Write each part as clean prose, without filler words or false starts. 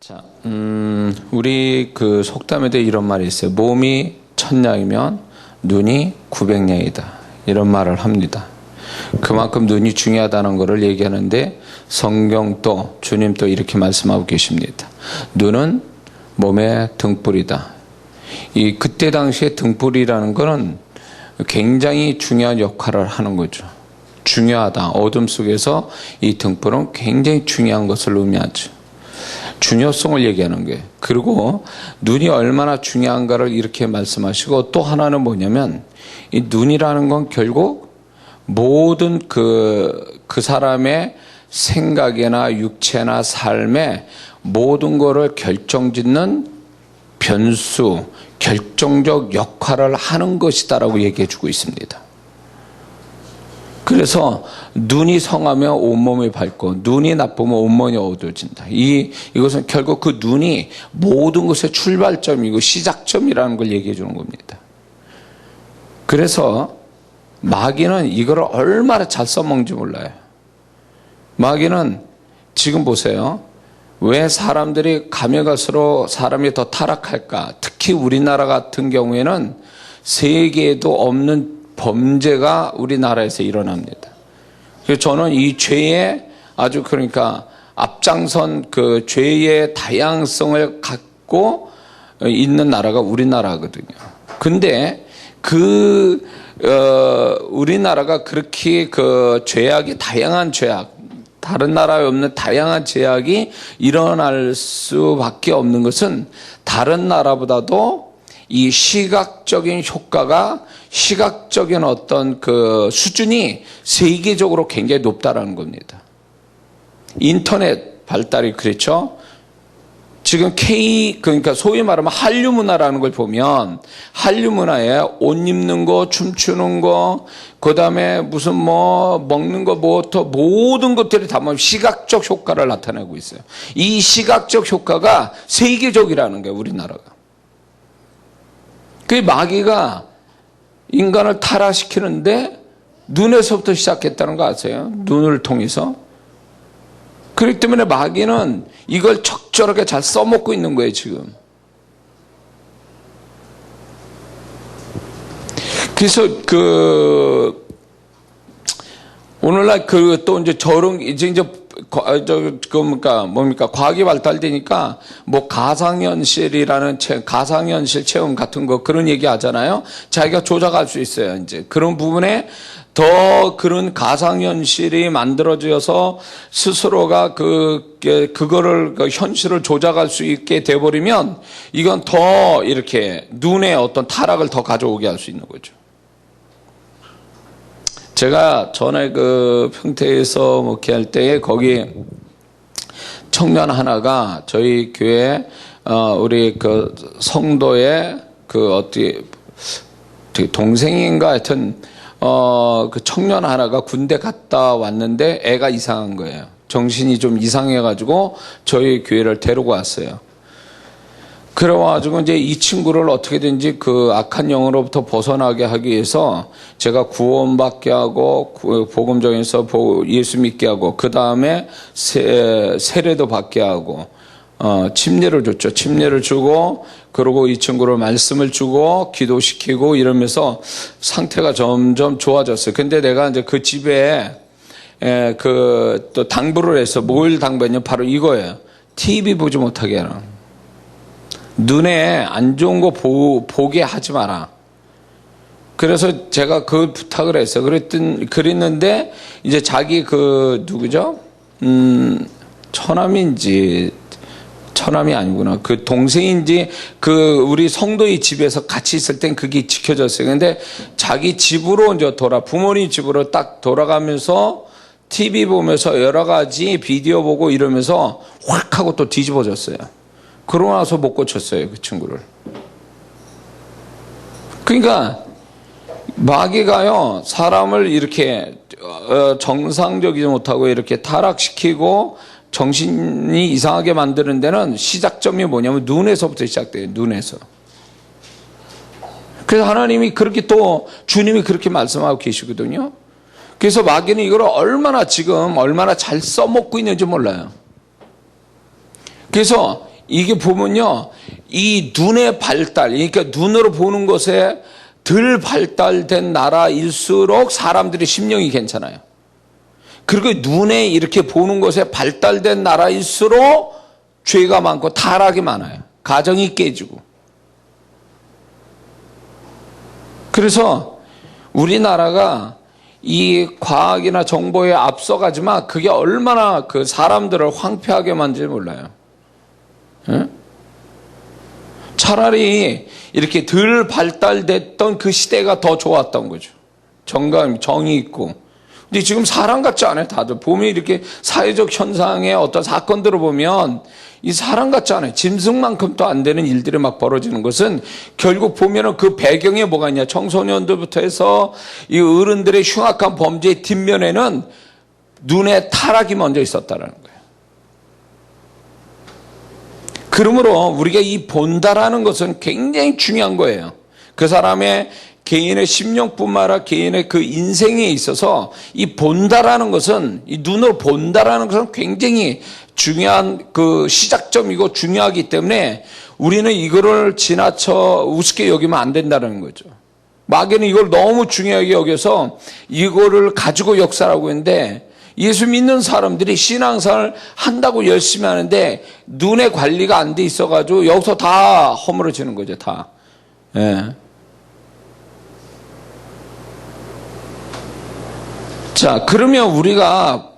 자, 우리 그 속담에도 이런 말이 있어요. 몸이 1000냥이면 눈이 900냥이다. 이런 말을 합니다. 그만큼 눈이 중요하다는 것을 얘기하는데 성경도 주님도 이렇게 말씀하고 계십니다. 눈은 몸의 등불이다. 그때 당시에 등불이라는 것은 굉장히 중요한 역할을 하는 거죠. 중요하다. 어둠 속에서 이 등불은 굉장히 중요한 것을 의미하죠. 중요성을 얘기하는 거예요. 그리고 눈이 얼마나 중요한가를 이렇게 말씀하시고, 또 하나는 뭐냐면 이 눈이라는 건 결국 모든 그 사람의 생각이나 육체나 삶의 모든 거를 결정짓는 변수, 결정적 역할을 하는 것이다라고 얘기해 주고 있습니다. 그래서 눈이 성하면 온몸이 밝고 눈이 나쁘면 온몸이 어두워진다. 이것은 결국 그 눈이 모든 것의 출발점이고 시작점이라는 걸 얘기해 주는 겁니다. 그래서 마귀는 이거를 얼마나 잘 써먹는지 몰라요. 마귀는 지금 보세요. 왜 사람들이 가면 갈수록 사람이 더 타락할까? 특히 우리나라 같은 경우에는 세계에도 없는 범죄가 우리나라에서 일어납니다. 그래서 저는 이 죄의 아주 그러니까 앞장선 그 죄의 다양성을 갖고 있는 나라가 우리나라거든요. 근데 우리나라가 그렇게 그 죄악이 다양한 죄악, 다른 나라에 없는 다양한 죄악이 일어날 수밖에 없는 것은 다른 나라보다도 이 시각적인 효과가 시각적인 어떤 그 수준이 세계적으로 굉장히 높다라는 겁니다. 인터넷 발달이 그렇죠. 지금 그러니까 소위 말하면 한류 문화라는 걸 보면 한류 문화에 옷 입는 거, 춤추는 거, 그 다음에 무슨 뭐 먹는 거, 뭐부터 모든 것들이 다 시각적 효과를 나타내고 있어요. 이 시각적 효과가 세계적이라는 거예요, 우리나라가. 그 마귀가 인간을 타락시키는데 눈에서부터 시작했다는 거 아세요? 눈을 통해서. 그렇기 때문에 마귀는 이걸 적절하게 잘 써먹고 있는 거예요, 지금. 그래서 오늘날 또 이제 뭡니까 과학이 발달되니까 뭐 가상현실이라는 가상현실 체험 같은 거 그런 얘기 하잖아요. 자기가 조작할 수 있어요. 이제 그런 부분에 더 그런 가상현실이 만들어져서 스스로가 그거를 현실을 조작할 수 있게 돼버리면 이건 더 이렇게 눈에 어떤 타락을 더 가져오게 할 수 있는 거죠. 제가 전에 그 평택에서 목회할 때에 거기 청년 하나가 저희 교회 우리 그 성도의 어떻게 동생인가 하여튼 그 청년 하나가 군대 갔다 왔는데 애가 이상한 거예요. 정신이 좀 이상해가지고 저희 교회를 데리고 왔어요. 그래가지고 이제 이 친구를 어떻게든지 그 악한 영으로부터 벗어나게 하기 위해서 제가 구원받게 하고 복음정에서 예수 믿게 하고 그 다음에 세례도 받게 하고 침례를 줬죠. 침례를 주고 그리고 이 친구를 말씀을 주고 기도시키고 이러면서 상태가 점점 좋아졌어요. 근데 내가 이제 그 집에 또 당부를 해서 뭘 당부했냐 바로 이거예요. TV 보지 못하게 해라. 눈에 안 좋은 거 보게 하지 마라. 그래서 제가 그 부탁을 했어요. 그랬는데 이제 자기 누구죠? 처남이 아니구나. 그 동생인지 우리 성도의 집에서 같이 있을 땐 그게 지켜졌어요. 근데 자기 집으로 이제 부모님 집으로 딱 돌아가면서 TV 보면서 여러 가지 비디오 보고 이러면서 확 하고 또 뒤집어졌어요. 그러고 나서 못 고쳤어요, 그 친구를. 그러니까 마귀가요 사람을 이렇게 정상적이지 못하고 이렇게 타락시키고 정신이 이상하게 만드는 데는 시작점이 뭐냐면 눈에서부터 시작돼요. 눈에서. 그래서 하나님이 그렇게 또 주님이 그렇게 말씀하고 계시거든요. 그래서 마귀는 이걸 얼마나 잘 써먹고 있는지 몰라요. 그래서 이게 보면요, 이 눈의 발달, 그러니까 눈으로 보는 것에 덜 발달된 나라일수록 사람들의 심령이 괜찮아요. 그리고 눈에 이렇게 보는 것에 발달된 나라일수록 죄가 많고 타락이 많아요. 가정이 깨지고. 그래서 우리나라가 이 과학이나 정보에 앞서가지만 그게 얼마나 그 사람들을 황폐하게 만들지 몰라요. 응? 차라리 이렇게 덜 발달됐던 그 시대가 더 좋았던 거죠. 정이 있고. 근데 지금 사람 같지 않아요. 다들 보면 이렇게 사회적 현상의 어떤 사건들을 보면 이 사람 같지 않아요. 짐승만큼도 안 되는 일들이 막 벌어지는 것은 결국 보면은 그 배경에 뭐가 있냐. 청소년들부터 해서 이 어른들의 흉악한 범죄의 뒷면에는 눈에 타락이 먼저 있었다는 거예요. 그러므로 우리가 이 본다라는 것은 굉장히 중요한 거예요. 그 사람의 개인의 심령뿐만 아니라 개인의 그 인생에 있어서 이 본다라는 것은, 이 눈으로 본다라는 것은 굉장히 중요한 그 시작점이고 중요하기 때문에 우리는 이거를 지나쳐 우습게 여기면 안 된다는 거죠. 마귀는 이걸 너무 중요하게 여겨서 이거를 가지고 역사하고 있는데, 예수 믿는 사람들이 신앙생활을 한다고 열심히 하는데 눈의 관리가 안 돼 있어가지고 여기서 다 허물어지는 거죠. 다. 예. 자, 그러면 우리가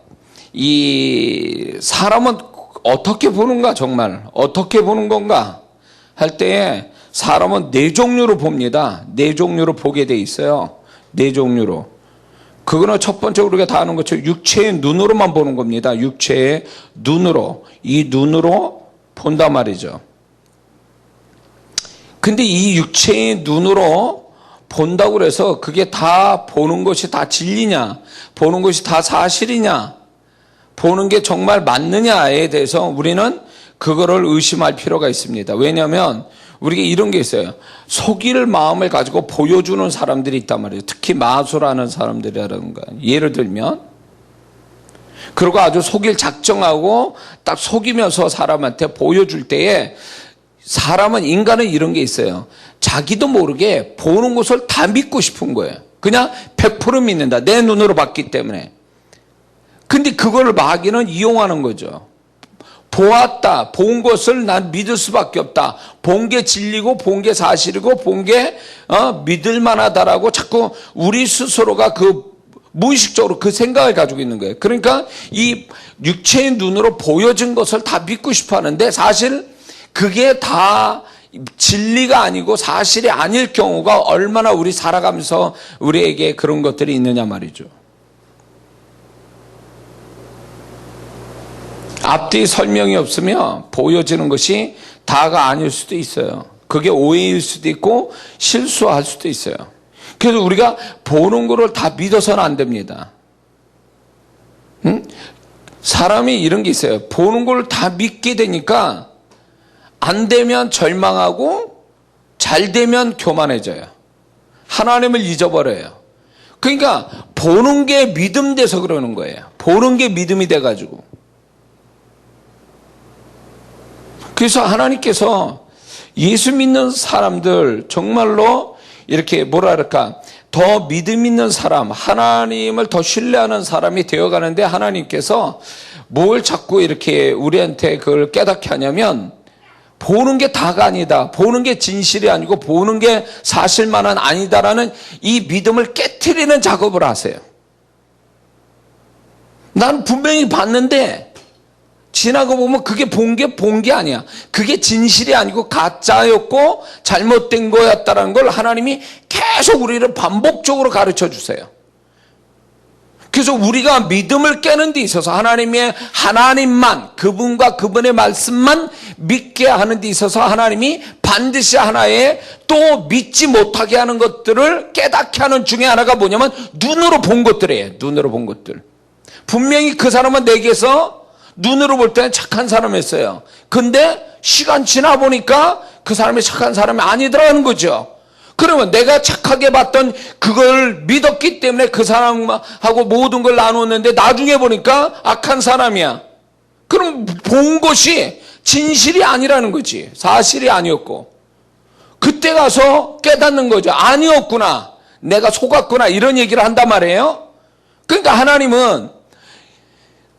이 사람은 어떻게 보는가, 정말 어떻게 보는 건가 할 때에 사람은 네 종류로 봅니다. 네 종류로 보게 돼 있어요. 네 종류로. 그거는 첫 번째 우리가 다 아는 것처럼 육체의 눈으로만 보는 겁니다. 육체의 눈으로. 이 눈으로 본단 말이죠. 근데 이 육체의 눈으로 본다고 해서 그게 다 보는 것이 다 진리냐, 보는 것이 다 사실이냐, 보는 게 정말 맞느냐에 대해서 우리는 그거를 의심할 필요가 있습니다. 왜냐하면 우리가 이런 게 있어요. 속일 마음을 가지고 보여주는 사람들이 있단 말이에요. 특히 마술하는 사람들이라든가. 예를 들면, 그리고 아주 속일 작정하고 딱 속이면서 사람한테 보여줄 때에, 사람은, 인간은 이런 게 있어요. 자기도 모르게 보는 것을 다 믿고 싶은 거예요. 그냥 100% 믿는다. 내 눈으로 봤기 때문에. 근데 그걸 마귀는 이용하는 거죠. 보았다. 본 것을 난 믿을 수밖에 없다. 본 게 진리고 본 게 사실이고 본 게 믿을 만하다라고 자꾸 우리 스스로가 그 무의식적으로 그 생각을 가지고 있는 거예요. 그러니까 이 육체의 눈으로 보여진 것을 다 믿고 싶어 하는데 사실 그게 다 진리가 아니고 사실이 아닐 경우가 얼마나 우리 살아가면서 우리에게 그런 것들이 있느냐 말이죠. 앞뒤 설명이 없으면 보여지는 것이 다가 아닐 수도 있어요. 그게 오해일 수도 있고 실수할 수도 있어요. 그래서 우리가 보는 거를 다 믿어서는 안 됩니다. 응? 사람이 이런 게 있어요. 보는 걸 다 믿게 되니까 안 되면 절망하고 잘 되면 교만해져요. 하나님을 잊어버려요. 그러니까 보는 게 믿음 돼서 그러는 거예요. 보는 게 믿음이 돼가지고. 그래서 하나님께서 예수 믿는 사람들 정말로 이렇게 뭐랄까 더 믿음 있는 사람, 하나님을 더 신뢰하는 사람이 되어가는데 하나님께서 뭘 자꾸 이렇게 우리한테 그걸 깨닫게 하냐면 보는 게 다가 아니다. 보는 게 진실이 아니고 보는 게 사실만은 아니다라는 이 믿음을 깨트리는 작업을 하세요. 난 분명히 봤는데 지나고 보면 그게 본 게 아니야. 그게 진실이 아니고 가짜였고 잘못된 거였다는 걸 하나님이 계속 우리를 반복적으로 가르쳐 주세요. 그래서 우리가 믿음을 깨는 데 있어서 하나님만, 그분과 그분의 말씀만 믿게 하는 데 있어서 하나님이 반드시 하나의 또 믿지 못하게 하는 것들을 깨닫게 하는 중에 하나가 뭐냐면 눈으로 본 것들이에요. 눈으로 본 것들. 분명히 그 사람은 내게서 눈으로 볼 때는 착한 사람이었어요. 근데 시간 지나 보니까 그 사람이 착한 사람이 아니더라는 거죠. 그러면 내가 착하게 봤던 그걸 믿었기 때문에 그 사람하고 모든 걸 나눴는데 나중에 보니까 악한 사람이야. 그럼 본 것이 진실이 아니라는 거지. 사실이 아니었고. 그때 가서 깨닫는 거죠. 아니었구나. 내가 속았구나. 이런 얘기를 한단 말이에요. 그러니까 하나님은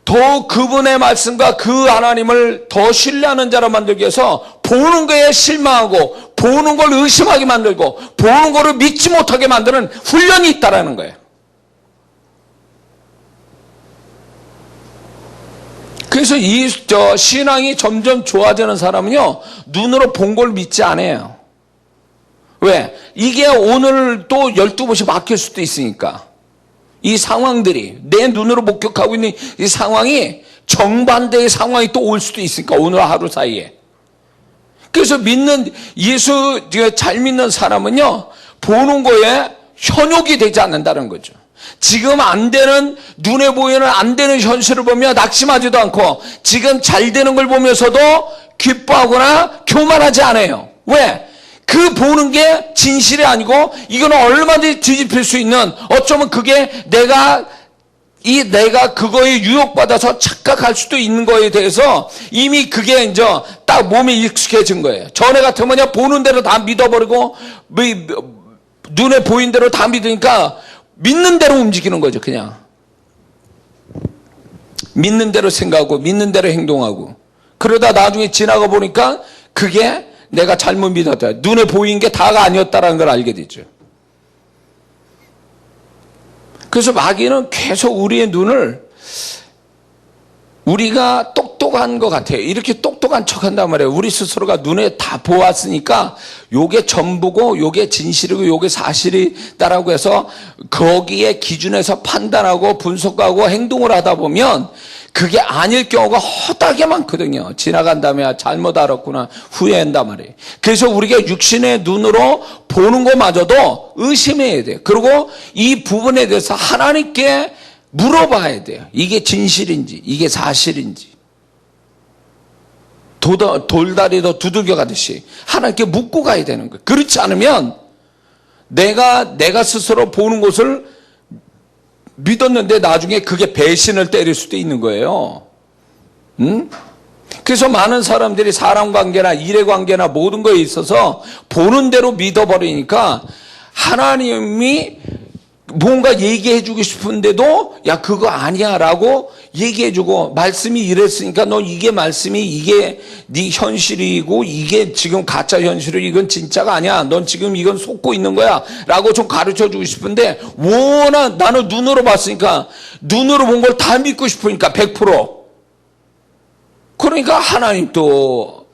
더 그분의 말씀과 그 하나님을 더 신뢰하는 자로 만들기 위해서 보는 거에 실망하고 보는 걸 의심하게 만들고 보는 거를 믿지 못하게 만드는 훈련이 있다라는 거예요. 그래서 신앙이 점점 좋아지는 사람은요, 눈으로 본 걸 믿지 않아요. 왜? 이게 오늘 또 12번씩 바뀔 수도 있으니까. 이 상황들이, 내 눈으로 목격하고 있는 이 상황이 정반대의 상황이 또 올 수도 있으니까, 오늘 하루 사이에. 그래서 잘 믿는 사람은요, 보는 거에 현혹이 되지 않는다는 거죠. 지금 안 되는, 눈에 보이는 안 되는 현실을 보며 낙심하지도 않고, 지금 잘 되는 걸 보면서도 기뻐하거나 교만하지 않아요. 왜? 그 보는 게 진실이 아니고, 이거는 얼마든지 뒤집힐 수 있는, 어쩌면 그게 내가 그거에 유혹받아서 착각할 수도 있는 거에 대해서 이미 그게 이제 딱 몸에 익숙해진 거예요. 전에 같으면 보는 대로 다 믿어버리고, 눈에 보인 대로 다 믿으니까 믿는 대로 움직이는 거죠, 그냥. 믿는 대로 생각하고, 믿는 대로 행동하고. 그러다 나중에 지나가 보니까 그게 내가 잘못 믿었다. 눈에 보인 게 다가 아니었다라는 걸 알게 되죠. 그래서 마귀는 계속 우리의 눈을 우리가 똑똑한 것 같아요. 이렇게 똑똑한 척 한단 말이에요. 우리 스스로가 눈에 다 보았으니까 요게 전부고 요게 진실이고 요게 사실이다라고 해서 거기에 기준에서 판단하고 분석하고 행동을 하다 보면 그게 아닐 경우가 허다하게 많거든요. 지나간 다음에 잘못 알았구나 후회한단 말이에요. 그래서 우리가 육신의 눈으로 보는 것마저도 의심해야 돼요. 그리고 이 부분에 대해서 하나님께 물어봐야 돼요. 이게 진실인지 이게 사실인지. 돌다리도 두들겨 가듯이 하나님께 묻고 가야 되는 거예요. 그렇지 않으면 내가 스스로 보는 것을 믿었는데 나중에 그게 배신을 때릴 수도 있는 거예요. 그래서 많은 사람들이 사람 관계나 일의 관계나 모든 거에 있어서 보는 대로 믿어버리니까 하나님이 뭔가 얘기해주고 싶은데도 야 그거 아니야 라고 얘기해주고 말씀이 이랬으니까 너 이게 말씀이 이게 네 현실이고 이게 지금 가짜 현실이고 이건 진짜가 아니야. 넌 지금 이건 속고 있는 거야 라고 좀 가르쳐주고 싶은데 워낙 나는 눈으로 봤으니까 눈으로 본 걸 다 믿고 싶으니까 100% 그러니까 하나님도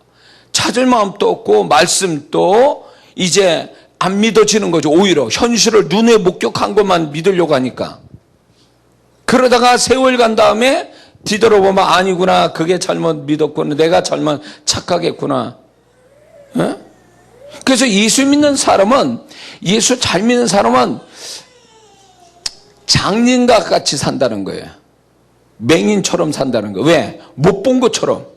찾을 마음도 없고 말씀도 이제 안 믿어지는 거죠. 오히려 현실을 눈에 목격한 것만 믿으려고 하니까. 그러다가 세월 간 다음에 뒤돌아보면 아니구나. 그게 잘못 믿었구나. 내가 잘못 착각했구나. 에? 그래서 예수 믿는 사람은 예수 잘 믿는 사람은 장님과 같이 산다는 거예요. 맹인처럼 산다는 거예요. 왜? 못 본 것처럼.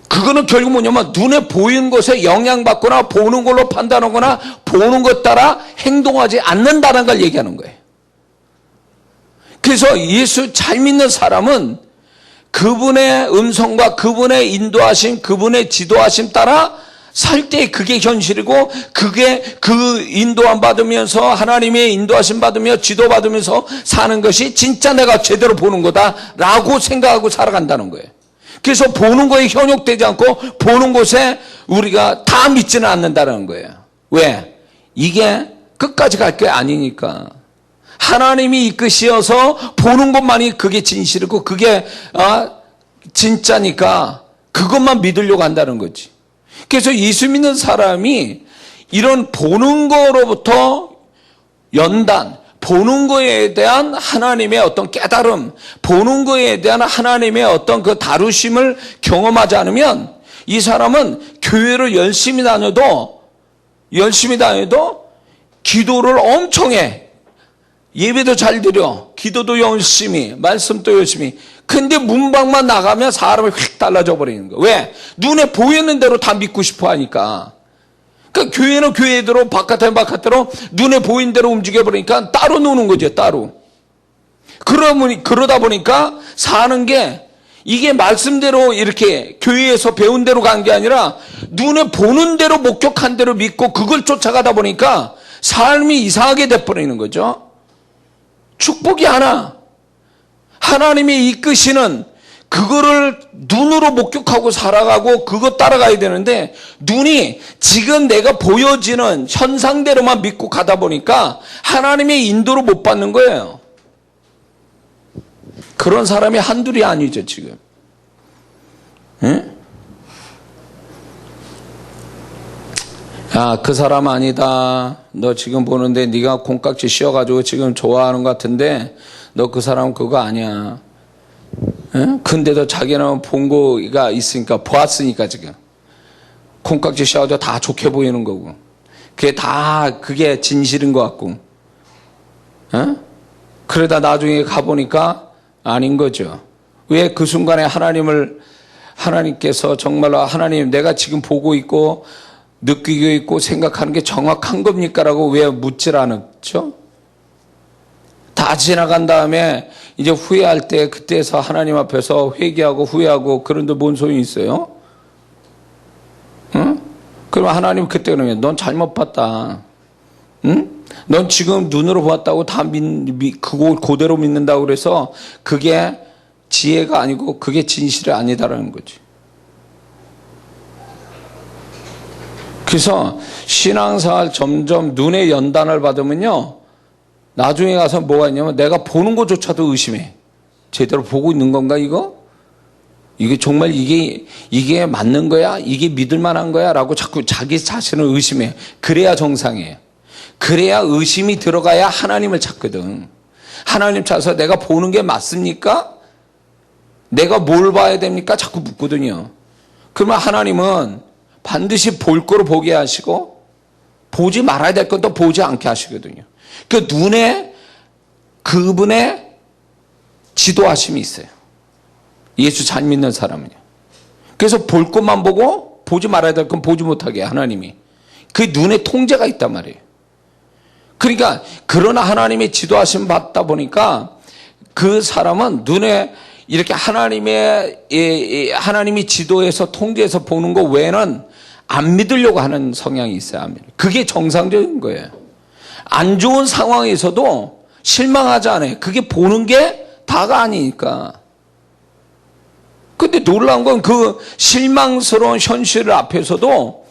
그거는 결국 뭐냐면 눈에 보이는 것에 영향받거나 보는 걸로 판단하거나 보는 것 따라 행동하지 않는다는 걸 얘기하는 거예요. 그래서 예수 잘 믿는 사람은 그분의 음성과 그분의 인도하심, 그분의 지도하심 따라 살 때 그게 현실이고 그게 그 인도함 받으면서 하나님의 인도하심 받으며 지도받으면서 사는 것이 진짜 내가 제대로 보는 거다라고 생각하고 살아간다는 거예요. 그래서 보는 거에 현혹되지 않고 보는 곳에 우리가 다 믿지는 않는다는 거예요. 왜? 이게 끝까지 갈 게 아니니까. 하나님이 이끄시어서 보는 것만이 그게 진실이고 그게 진짜니까 그것만 믿으려고 한다는 거지. 그래서 예수 믿는 사람이 이런 보는 거로부터 연단, 보는 거에 대한 하나님의 어떤 깨달음, 보는 거에 대한 하나님의 어떤 그 다루심을 경험하지 않으면 이 사람은 교회를 열심히 다녀도 기도를 엄청 해. 예배도 잘 드려. 기도도 열심히, 말씀도 열심히. 근데 문밖만 나가면 사람이 휙 달라져 버리는 거야. 왜? 눈에 보이는 대로 다 믿고 싶어 하니까. 그러니까 교회는 교회대로 바깥으로 눈에 보이는 대로 움직여버리니까 따로 노는 거죠. 따로. 그러다 보니까 사는 게 이게 말씀대로 이렇게 교회에서 배운 대로 간 게 아니라 눈에 보는 대로 목격한 대로 믿고 그걸 쫓아가다 보니까 삶이 이상하게 돼버리는 거죠. 축복이 하나, 하나님이 이끄시는 그거를 눈으로 목격하고 살아가고 그거 따라가야 되는데 눈이 지금 내가 보여지는 현상대로만 믿고 가다 보니까 하나님의 인도를 못 받는 거예요. 그런 사람이 한둘이 아니죠, 지금. 응? 야, 그 사람 아니다. 너 지금 보는데 네가 콩깍지 씌워가지고 지금 좋아하는 것 같은데 너 그 사람 그거 아니야. 응? 근데도 자기는 본 거가 있으니까, 보았으니까 지금. 콩깍지 씌워가지고 다 좋게 보이는 거고. 그게 진실인 것 같고. 응? 그러다 나중에 가보니까 아닌 거죠. 왜 그 순간에 하나님께서 정말로 하나님 내가 지금 보고 있고 느끼고 있고 생각하는 게 정확한 겁니까? 라고 왜 묻질 않았죠? 다 지나간 다음에 이제 후회할 때 그때서 하나님 앞에서 회개하고 후회하고 그런데 뭔 소용이 있어요? 응? 그럼 하나님 그때 그러면 넌 잘못 봤다. 응? 넌 지금 눈으로 보았다고 다 그거 그대로 믿는다고 그래서 그게 지혜가 아니고 그게 진실이 아니다라는 거지. 그래서 신앙생활 점점 눈의 연단을 받으면요, 나중에 가서 뭐가 있냐면 내가 보는 것조차도 의심해. 제대로 보고 있는 건가 이거? 이게 정말 이게 맞는 거야? 이게 믿을 만한 거야? 라고 자꾸 자기 자신을 의심해. 그래야 정상이에요. 그래야 의심이 들어가야 하나님을 찾거든. 하나님 찾아서 내가 보는 게 맞습니까? 내가 뭘 봐야 됩니까? 자꾸 묻거든요. 그러면 하나님은 반드시 볼 거로 보게 하시고 보지 말아야 될 건 또 보지 않게 하시거든요. 그 눈에 그분의 지도하심이 있어요. 예수 잘 믿는 사람은요. 그래서 볼 것만 보고 보지 말아야 될 건 보지 못하게 하나님이. 그 눈에 통제가 있단 말이에요. 그러니까 그러나 하나님의 지도하심 받다 보니까 그 사람은 눈에 이렇게 하나님이 지도해서 통제해서 보는 거 외에는 안 믿으려고 하는 성향이 있어요. 그게 정상적인 거예요. 안 좋은 상황에서도 실망하지 않아요. 그게 보는 게 다가 아니니까. 근데 놀라운 건 그 실망스러운 현실 앞에서도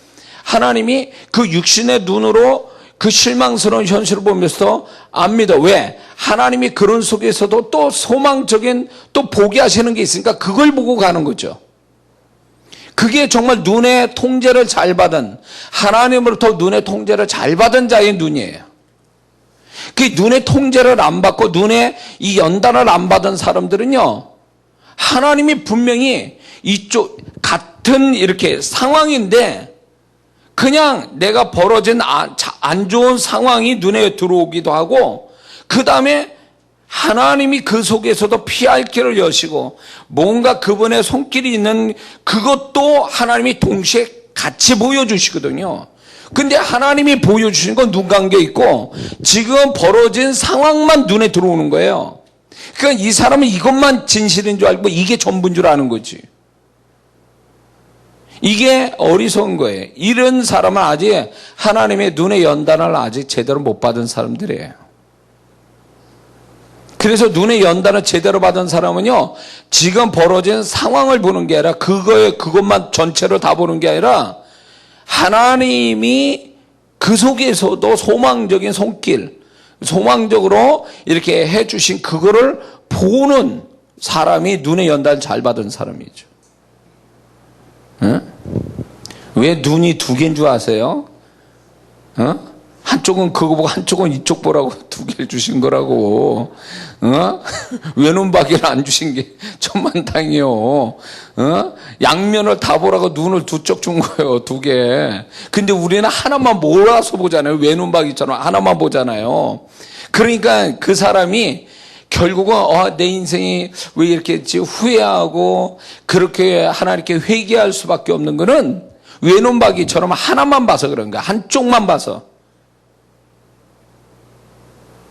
하나님이 그 육신의 눈으로 그 실망스러운 현실을 보면서 안 믿어. 왜? 하나님이 그런 속에서도 또 소망적인 또 보게 하시는 게 있으니까 그걸 보고 가는 거죠. 그게 정말 눈의 통제를 잘 받은, 하나님으로부터 눈의 통제를 잘 받은 자의 눈이에요. 그 눈의 통제를 안 받고 눈의 이 연단을 안 받은 사람들은요, 하나님이 분명히 이쪽 같은 이렇게 상황인데 그냥 내가 벌어진 안 좋은 상황이 눈에 들어오기도 하고, 그 다음에 하나님이 그 속에서도 피할 길을 여시고 뭔가 그분의 손길이 있는 그것도 하나님이 동시에 같이 보여주시거든요. 근데 하나님이 보여주시는 건 눈 감겨 있고 지금 벌어진 상황만 눈에 들어오는 거예요. 그러니까 이 사람은 이것만 진실인 줄 알고 이게 전부인 줄 아는 거지. 이게 어리석은 거예요. 이런 사람은 아직 하나님의 눈의 연단을 아직 제대로 못 받은 사람들이에요. 그래서 눈의 연단을 제대로 받은 사람은요, 지금 벌어진 상황을 보는 게 아니라 그것만 전체를 다 보는 게 아니라 하나님이 그 속에서도 소망적인 손길, 소망적으로 이렇게 해주신 그거를 보는 사람이 눈의 연단 잘 받은 사람이죠. 응? 왜 눈이 두 개인 줄 아세요? 어? 한쪽은 그거 보고 한쪽은 이쪽 보라고 두 개를 주신 거라고. 어? 외눈박이를 안 주신 게 천만다행이요. 어? 양면을 다 보라고 눈을 두 쪽 준 거예요. 두 개. 근데 우리는 하나만 몰아서 보잖아요. 외눈박이처럼 하나만 보잖아요. 그러니까 그 사람이 결국은 내 인생이 왜 이렇게 했지 후회하고 그렇게 하나님께 회개할 수밖에 없는 거는 외눈박이처럼 하나만 봐서 그런 거야. 한쪽만 봐서.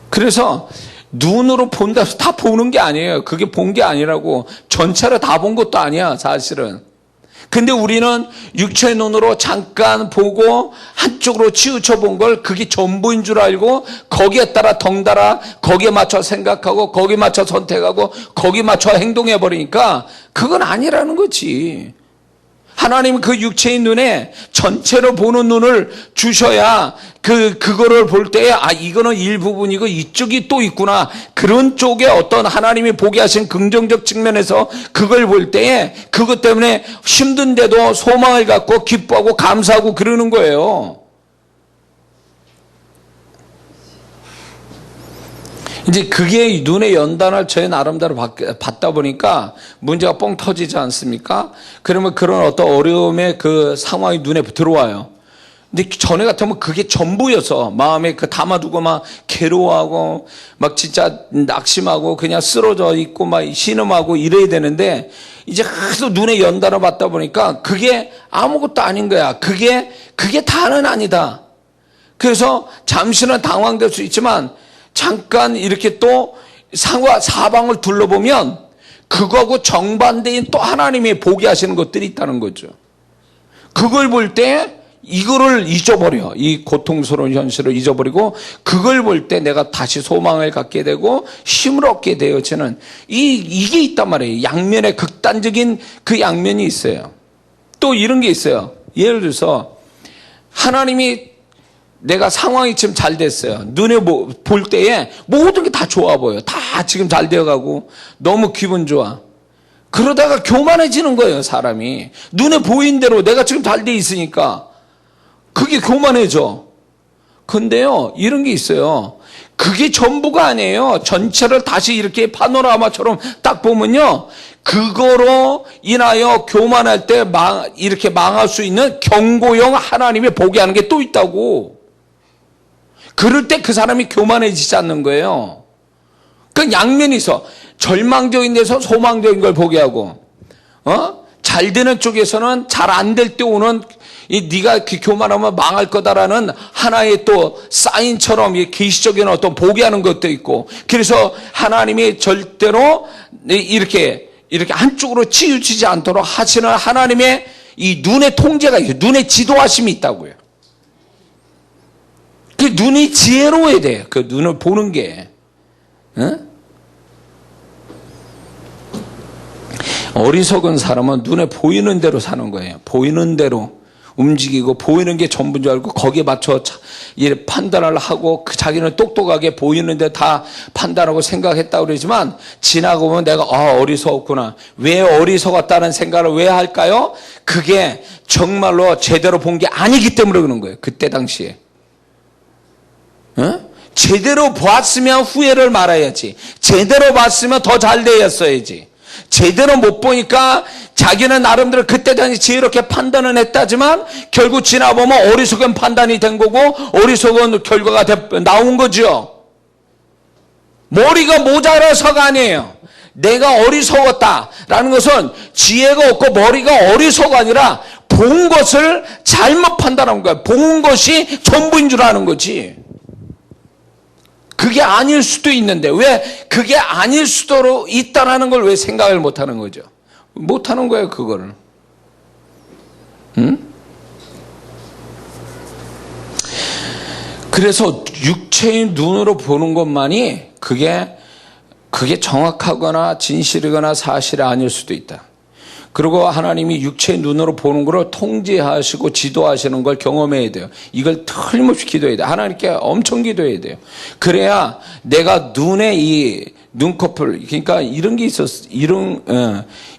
그래서 눈으로 본다 해서 다 보는 게 아니에요. 그게 본 게 아니라고. 전체를 다 본 것도 아니야, 사실은. 근데 우리는 육체의 눈으로 잠깐 보고 한쪽으로 치우쳐 본 걸 그게 전부인 줄 알고 거기에 따라 덩달아 거기에 맞춰 생각하고 거기에 맞춰 선택하고 거기에 맞춰 행동해 버리니까 그건 아니라는 거지. 하나님은 그 육체의 눈에 전체로 보는 눈을 주셔야 그거를 볼 때에 이거는 일부분이고 이쪽이 또 있구나. 그런 쪽에 어떤 하나님이 보게 하신 긍정적 측면에서 그걸 볼 때에 그것 때문에 힘든데도 소망을 갖고 기뻐하고 감사하고 그러는 거예요. 이제 그게 눈의 연단을 저의 나름대로 받다 보니까 문제가 뻥 터지지 않습니까? 그러면 그런 어떤 어려움의 그 상황이 눈에 들어와요. 근데 전에 같으면 그게 전부여서 마음에 담아두고 막 괴로워하고 막 진짜 낙심하고 그냥 쓰러져 있고 막 신음하고 이래야 되는데 이제 계속 눈에 연단을 받다 보니까 그게 아무것도 아닌 거야. 그게 다는 아니다. 그래서 잠시는 당황될 수 있지만 잠깐 이렇게 또 사방을 둘러보면 그거하고 정반대인 또 하나님이 보게 하시는 것들이 있다는 거죠. 그걸 볼 때 이거를 잊어버려. 이 고통스러운 현실을 잊어버리고 그걸 볼 때 내가 다시 소망을 갖게 되고 힘을 얻게 되어지는 이게 있단 말이에요. 양면에 극단적인 그 양면이 있어요. 또 이런 게 있어요. 예를 들어서 하나님이 내가 상황이 지금 잘 됐어요. 눈에 볼 때에 모든 게 다 좋아 보여요. 다 지금 잘 되어가고 너무 기분 좋아. 그러다가 교만해지는 거예요, 사람이. 눈에 보인 대로 내가 지금 잘 돼 있으니까 그게 교만해져. 근데요, 이런 게 있어요. 그게 전부가 아니에요. 전체를 다시 이렇게 파노라마처럼 딱 보면요, 그거로 인하여 교만할 때 이렇게 망할 수 있는 경고형 하나님이 보게 하는 게 또 있다고. 그럴 때 그 사람이 교만해지지 않는 거예요. 그 양면이 있어. 절망적인 데서 소망적인 걸 보게 하고, 잘 되는 쪽에서는 잘 안 될 때 오는 네가 교만하면 망할 거다라는 하나의 또 사인처럼 계시적인 어떤 보게 하는 것도 있고, 그래서 하나님이 절대로 이렇게 한쪽으로 치우치지 않도록 하시는 하나님의 이 눈의 통제가 있어요. 눈의 지도하심이 있다고요. 그 눈이 지혜로워야 돼요. 그 눈을 보는 게. 어리석은 사람은 눈에 보이는 대로 사는 거예요. 보이는 대로 움직이고 보이는 게 전부인 줄 알고 거기에 맞춰 판단을 하고 자기는 똑똑하게 보이는 데 다 판단하고 생각했다고 그러지만 지나고 보면 내가 어리석었구나. 왜 어리석었다는 생각을 왜 할까요? 그게 정말로 제대로 본 게 아니기 때문에 그러는 거예요. 그때 당시에. 제대로 보았으면 후회를 말아야지. 제대로 봤으면 더 잘 되었어야지. 제대로 못 보니까 자기는 나름대로 그때 당시 지혜롭게 판단은 했다지만 결국 지나보면 어리석은 판단이 된 거고 어리석은 결과가 나온 거죠. 머리가 모자라서가 아니에요. 내가 어리석었다라는 것은 지혜가 없고 머리가 어리석어가 아니라 본 것을 잘못 판단한 거야. 본 것이 전부인 줄 아는 거지. 그게 아닐 수도 있는데 왜 그게 아닐 수도 있다는 걸 왜 생각을 못하는 거죠? 못하는 거예요, 그거를. 그래서 육체의 눈으로 보는 것만이 그게 정확하거나 진실이거나 사실이 아닐 수도 있다. 그리고 하나님이 육체의 눈으로 보는 것을 통제하시고 지도하시는 걸 경험해야 돼요. 이걸 틀림없이 기도해야 돼요. 하나님께 엄청 기도해야 돼요. 그래야 내가 눈에 이 눈꺼풀, 그러니까 이런 게 있었어.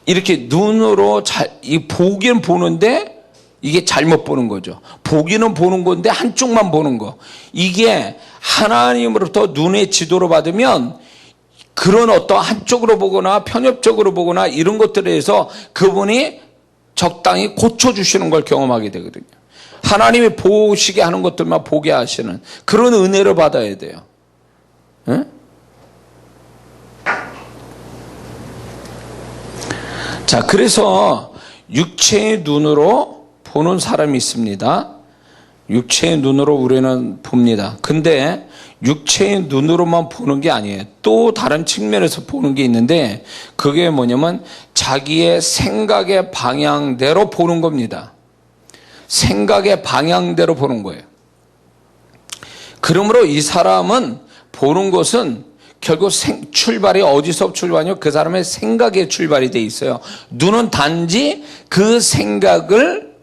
이렇게 눈으로 보기는 보는데 이게 잘못 보는 거죠. 보기는 보는 건데 한쪽만 보는 거. 이게 하나님으로부터 눈의 지도를 받으면 그런 어떤 한쪽으로 보거나 편협적으로 보거나 이런 것들에 대해서 그분이 적당히 고쳐주시는 걸 경험하게 되거든요. 하나님이 보시게 하는 것들만 보게 하시는 그런 은혜를 받아야 돼요. 응? 자, 그래서 육체의 눈으로 보는 사람이 있습니다. 육체의 눈으로 우리는 봅니다. 근데 육체의 눈으로만 보는 게 아니에요. 또 다른 측면에서 보는 게 있는데 그게 뭐냐면 자기의 생각의 방향대로 보는 겁니다. 생각의 방향대로 보는 거예요. 그러므로 이 사람은 보는 것은 결국 출발이 어디서 출발하냐면 그 사람의 생각에 출발이 돼 있어요. 눈은 단지 그 생각을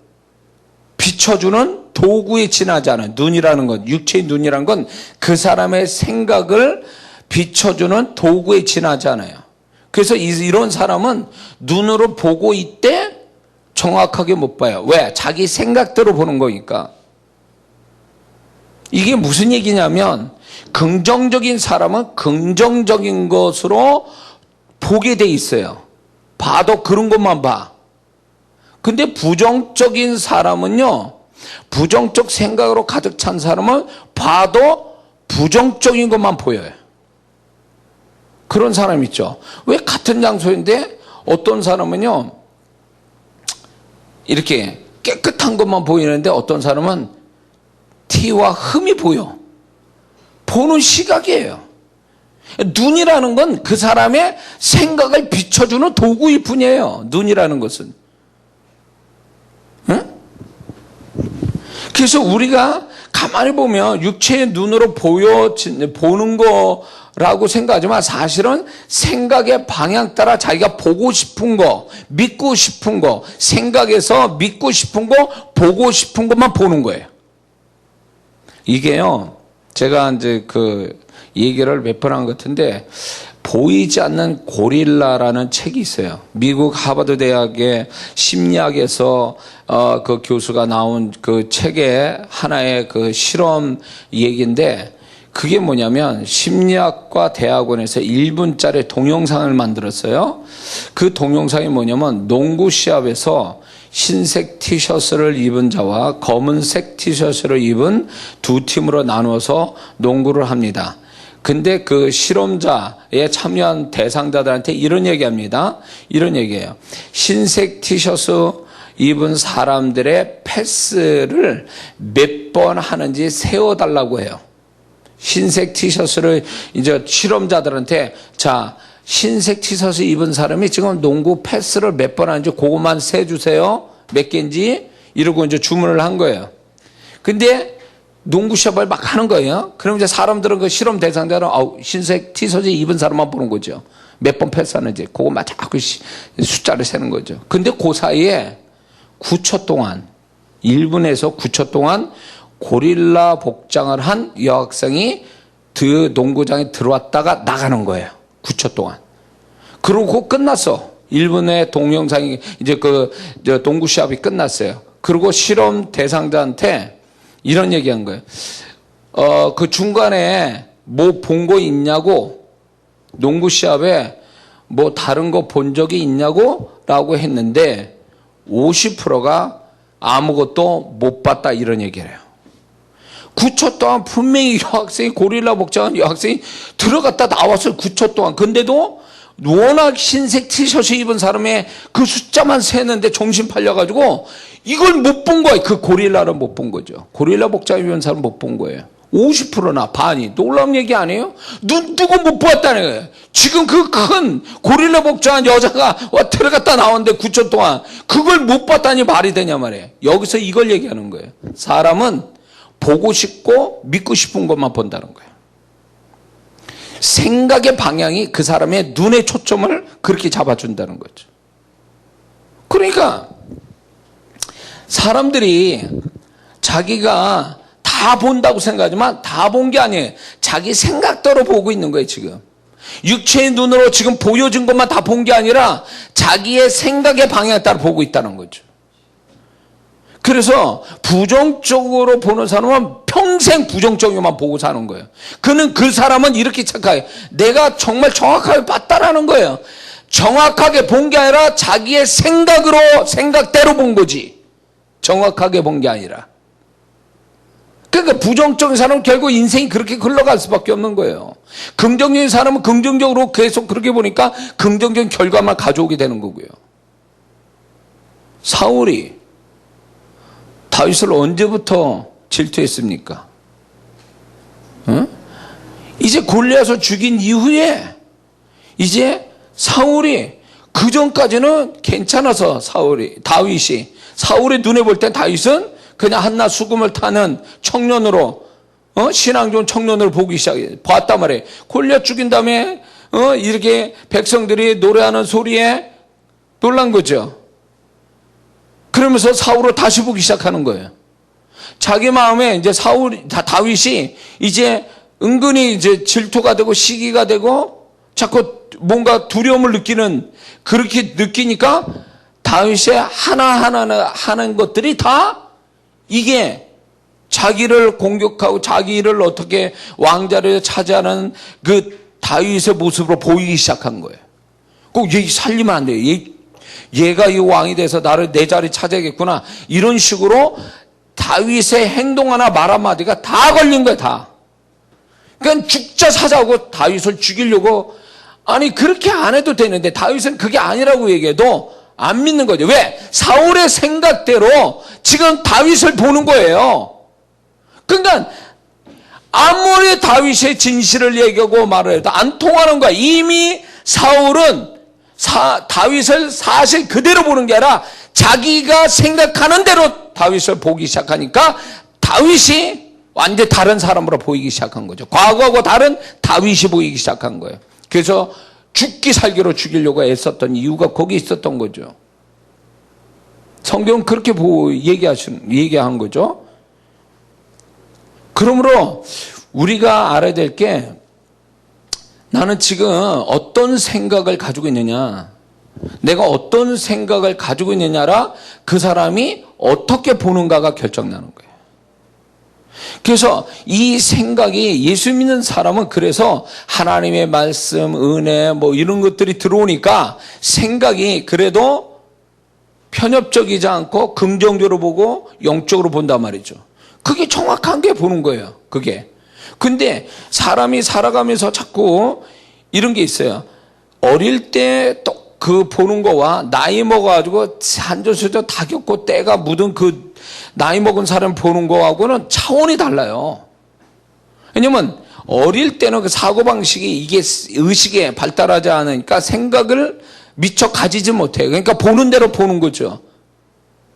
비춰주는 도구에 지나지 않아요. 눈이라는 건, 육체의 눈이라는 건 그 사람의 생각을 비춰주는 도구에 지나지 않아요. 그래서 이런 사람은 눈으로 보고 있대 정확하게 못 봐요. 왜? 자기 생각대로 보는 거니까. 이게 무슨 얘기냐면 긍정적인 사람은 긍정적인 것으로 보게 돼 있어요. 봐도 그런 것만 봐. 근데 부정적인 사람은요, 부정적 생각으로 가득 찬 사람은 봐도 부정적인 것만 보여요. 그런 사람 있죠. 왜 같은 장소인데 어떤 사람은요, 이렇게 깨끗한 것만 보이는데 어떤 사람은 티와 흠이 보여. 보는 시각이에요. 눈이라는 건 그 사람의 생각을 비춰주는 도구일 뿐이에요. 눈이라는 것은. 응? 그래서 우리가 가만히 보면 육체의 눈으로 보는 거라고 생각하지만 사실은 생각의 방향 따라 자기가 보고 싶은 거, 믿고 싶은 거, 생각에서 믿고 싶은 거, 보고 싶은 것만 보는 거예요. 이게요, 제가 이제 그 얘기를 몇 번 한 것 같은데, 보이지 않는 고릴라라는 책이 있어요. 미국 하버드 대학의 심리학에서 그 교수가 나온 그 책의 하나의 그 실험 얘기인데, 그게 뭐냐면 심리학과 대학원에서 1분짜리 동영상을 만들었어요. 그 동영상이 뭐냐면 농구 시합에서 흰색 티셔츠를 입은 자와 검은색 티셔츠를 입은 두 팀으로 나누어서 농구를 합니다. 근데 그 실험자에 참여한 대상자들한테 이런 얘기합니다. 이런 얘기예요. 흰색 티셔츠 입은 사람들의 패스를 몇 번 하는지 세어달라고 해요. 흰색 티셔츠를 이제 실험자들한테, 자, 흰색 티셔츠 입은 사람이 지금 농구 패스를 몇 번 하는지 그것만 세주세요. 몇 개인지. 이러고 이제 주문을 한 거예요. 근데 농구 시합을 막 하는 거예요. 그럼 이제 사람들은 그 실험 대상자는 흰색 티셔츠 입은 사람만 보는 거죠. 몇 번 패스하는지. 그것만 자꾸 숫자를 세는 거죠. 근데 그 사이에 9초 동안, 1분에서 9초 동안 고릴라 복장을 한 여학생이 그 농구장에 들어왔다가 나가는 거예요. 9초 동안. 그러고 끝났어. 1분의 동영상이 이제 농구 시합이 끝났어요. 그리고 실험 대상자한테 이런 얘기한 거예요. 그 중간에 뭐 본 거 있냐고, 농구 시합에 뭐 다른 거 본 적이 있냐고 라고 했는데 50%가 아무것도 못 봤다 이런 얘기를 해요. 9초 동안 분명히 여학생이, 고릴라 복장한 여학생이 들어갔다 나왔어요. 9초 동안. 근데도 워낙 흰색 티셔츠 입은 사람의 그 숫자만 세는데 정신 팔려가지고 이걸 못 본 거예요. 그 고릴라를 못 본 거죠. 고릴라 복장 입은 사람 못 본 거예요. 50%나 반이. 놀라운 얘기 아니에요? 눈 뜨고 못 보았다는 거예요. 지금 그 큰 고릴라 복장한 여자가 들어갔다 나왔는데 9초 동안 그걸 못 봤다니 말이 되냐 말이에요. 여기서 이걸 얘기하는 거예요. 사람은 보고 싶고 믿고 싶은 것만 본다는 거예요. 생각의 방향이 그 사람의 눈의 초점을 그렇게 잡아준다는 거죠. 그러니까 사람들이 자기가 다 본다고 생각하지만 다 본 게 아니에요. 자기 생각대로 보고 있는 거예요, 지금. 육체의 눈으로 지금 보여준 것만 다 본 게 아니라 자기의 생각의 방향에 따라 보고 있다는 거죠. 그래서 부정적으로 보는 사람은 평생 부정적으로만 보고 사는 거예요. 그 사람은 이렇게 착각해요. 내가 정말 정확하게 봤다라는 거예요. 정확하게 본 게 아니라 자기의 생각대로 본 거지. 정확하게 본 게 아니라. 그러니까 부정적인 사람은 결국 인생이 그렇게 흘러갈 수밖에 없는 거예요. 긍정적인 사람은 긍정적으로 계속 그렇게 보니까 긍정적인 결과만 가져오게 되는 거고요. 사울이 다윗을 언제부터 질투했습니까? 응? 이제 골리앗을 죽인 이후에 이제 사울이, 그 전까지는 괜찮아서 다윗이 사울의 눈에 볼 땐 다윗은 그냥 한낱 수금을 타는 청년으로, 신앙 좋은 청년으로 봤단 말이에요. 골리앗 죽인 다음에 이렇게 백성들이 노래하는 소리에 놀란 거죠. 그러면서 사울을 다시 보기 시작하는 거예요. 자기 마음에 이제 다윗이 이제 은근히 이제 질투가 되고 시기가 되고 자꾸 뭔가 두려움을 그렇게 느끼니까 다윗의 하나하나 하는 것들이 다 이게 자기를 공격하고 자기를 어떻게 왕자를 차지하는 그 다윗의 모습으로 보이기 시작한 거예요. 꼭 얘 살리면 안 돼요. 얘가 이 왕이 돼서 내 자리 차지하겠구나. 이런 식으로 다윗의 행동 하나 말 한마디가 다 걸린 거예요, 다. 그러니까 죽자 사자고 다윗을 죽이려고, 아니, 그렇게 안 해도 되는데 다윗은 그게 아니라고 얘기해도 안 믿는 거죠. 왜? 사울의 생각대로 지금 다윗을 보는 거예요. 그러니까 아무리 다윗의 진실을 얘기하고 말을 해도 안 통하는 거야. 이미 사울은 다윗을 사실 그대로 보는 게 아니라 자기가 생각하는 대로 다윗을 보기 시작하니까 다윗이 완전히 다른 사람으로 보이기 시작한 거죠. 과거하고 다른 다윗이 보이기 시작한 거예요. 그래서 죽기 살기로 죽이려고 애썼던 이유가 거기 있었던 거죠. 성경은 그렇게 얘기한 거죠. 그러므로 우리가 알아야 될 게, 나는 지금 어떤 생각을 가지고 있느냐, 내가 어떤 생각을 가지고 있느냐라 그 사람이 어떻게 보는가가 결정나는 거예요. 그래서 이 생각이, 예수 믿는 사람은 그래서 하나님의 말씀, 은혜 이런 것들이 들어오니까 생각이 그래도 편협적이지 않고 긍정적으로 보고 영적으로 본단 말이죠. 그게 정확한 게 보는 거예요, 그게. 근데 사람이 살아가면서 자꾸 이런 게 있어요. 어릴 때 또 그 보는 거와 나이 먹어가지고 산전수전 다 겪고 때가 묻은 그 나이 먹은 사람 보는 거하고는 차원이 달라요. 왜냐면 어릴 때는 그 사고방식이 이게 의식에 발달하지 않으니까 생각을 미처 가지지 못해요. 그러니까 보는 대로 보는 거죠.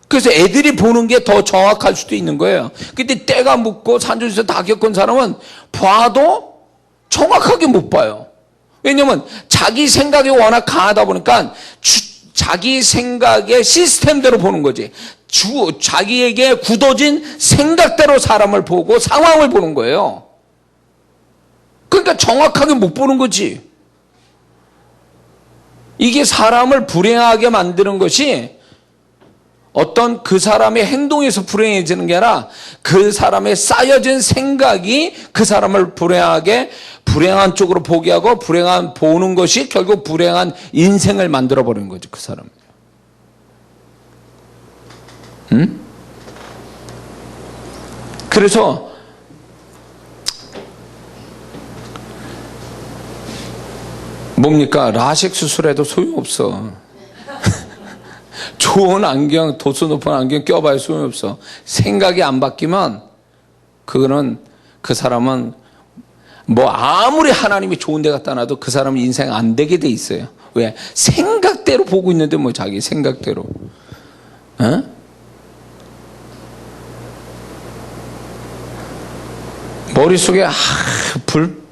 그래서 애들이 보는 게 더 정확할 수도 있는 거예요. 근데 때가 묻고 산전수전 다 겪은 사람은 봐도 정확하게 못 봐요. 왜냐면 자기 생각이 워낙 강하다 보니까 자기 생각의 시스템대로 보는 거지. 자기에게 굳어진 생각대로 사람을 보고 상황을 보는 거예요. 그러니까 정확하게 못 보는 거지. 이게 사람을 불행하게 만드는 것이 어떤 그 사람의 행동에서 불행해지는 게 아니라 그 사람의 쌓여진 생각이 그 사람을 불행한 쪽으로 보게 하고 보는 것이 결국 불행한 인생을 만들어버리는 거죠, 그 사람. 그래서 뭡니까? 라식 수술해도 소용없어. 좋은 안경, 도수 높은 안경 껴봐야 소용없어. 생각이 안 바뀌면 그 사람은 아무리 하나님이 좋은 데 갖다 놔도 그 사람은 인생 안 되게 돼 있어요. 왜? 생각대로 보고 있는데 자기 생각대로. 머릿속에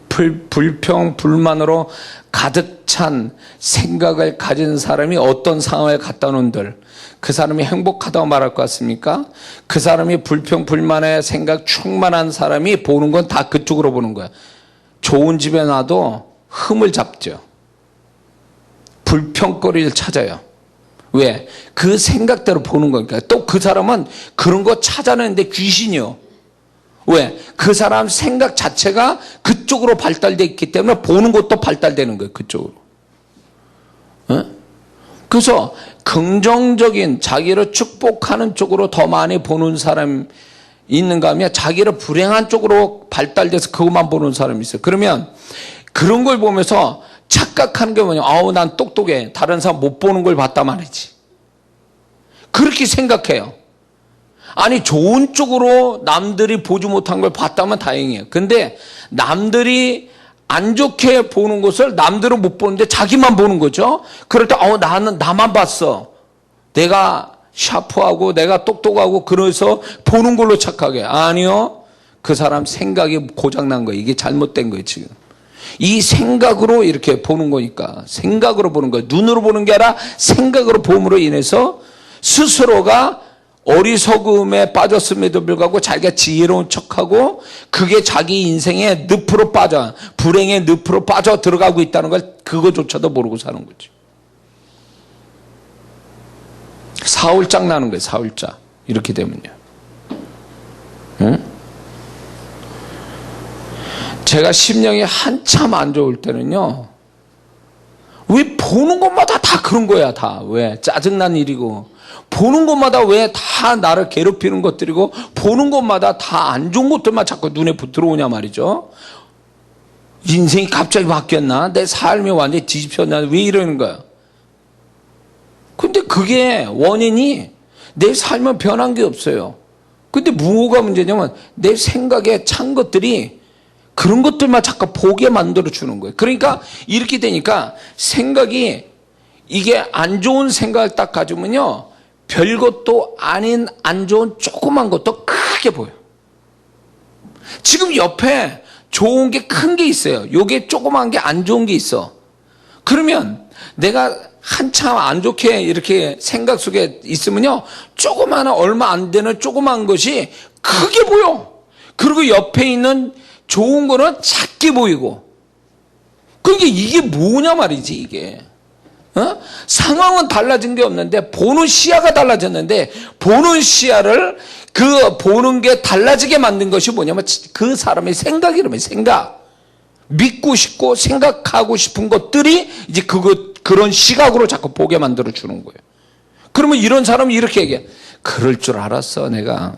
불평, 불만으로 가득 찬 생각을 가진 사람이 어떤 상황을 갖다 놓은들 그 사람이 행복하다고 말할 것 같습니까? 그 사람이 불평, 불만의 생각 충만한 사람이 보는 건 다 그쪽으로 보는 거야. 좋은 집에 놔도 흠을 잡죠. 불평거리를 찾아요. 왜? 그 생각대로 보는 거니까. 또 그 사람은 그런 거 찾아내는데 귀신이요. 왜? 그 사람 생각 자체가 그쪽으로 발달되어 있기 때문에 보는 것도 발달되는 거예요, 그쪽으로. 그래서 긍정적인 자기를 축복하는 쪽으로 더 많이 보는 사람 있는가 하면 자기를 불행한 쪽으로 발달돼서 그것만 보는 사람이 있어요. 그러면 그런 걸 보면서 착각하는 게 뭐냐? 난 똑똑해. 다른 사람 못 보는 걸 봤단 말이지. 그렇게 생각해요. 아니, 좋은 쪽으로 남들이 보지 못한 걸 봤다면 다행이에요. 근데 남들이 안 좋게 보는 것을 남들은 못 보는데 자기만 보는 거죠. 그럴 때 나는 나만 봤어. 내가 샤프하고 내가 똑똑하고 그래서 보는 걸로 착하게. 아니요. 그 사람 생각이 고장난 거예요. 이게 잘못된 거예요, 지금. 이 생각으로 이렇게 보는 거니까. 생각으로 보는 거예요. 눈으로 보는 게 아니라 생각으로 봄으로 인해서 스스로가 어리석음에 빠졌음에도 불구하고 자기가 지혜로운 척하고 그게 자기 인생의 늪으로 빠져, 불행의 늪으로 빠져 들어가고 있다는 걸 그거조차도 모르고 사는 거죠. 사울장 나는 거예요, 사울장. 이렇게 되면요. 응? 제가 심령이 한참 안 좋을 때는요, 왜 보는 것마다 다 그런 거야, 다. 왜? 짜증난 일이고. 보는 것마다 왜 다 나를 괴롭히는 것들이고, 보는 것마다 다 안 좋은 것들만 자꾸 눈에 들어오냐 말이죠. 인생이 갑자기 바뀌었나? 내 삶이 완전히 뒤집혔나? 왜 이러는 거야? 근데 그게 원인이 내 삶은 변한 게 없어요. 근데 뭐가 문제냐면 내 생각에 찬 것들이 그런 것들만 자꾸 보게 만들어 주는 거예요. 그러니까 이렇게 되니까 생각이 이게 안 좋은 생각을 딱 가지면요, 별것도 아닌 안 좋은 조그만 것도 크게 보여. 지금 옆에 좋은 게 큰 게 있어요. 요게 조그만 게 안 좋은 게 있어. 그러면 내가 한참 안 좋게 이렇게 생각 속에 있으면요, 조그마한 얼마 안 되는 조그만 것이 크게 보여. 그리고 옆에 있는 좋은 거는 작게 보이고. 그러니까 이게 뭐냐 말이지, 이게. 상황은 달라진 게 없는데 보는 시야가 달라졌는데, 보는 시야를 그 보는 게 달라지게 만든 것이 뭐냐면 그 사람의 생각이라면 생각. 믿고 싶고 생각하고 싶은 것들이 이제 그런 시각으로 자꾸 보게 만들어 주는 거예요. 그러면 이런 사람이 이렇게 얘기해. 그럴 줄 알았어, 내가.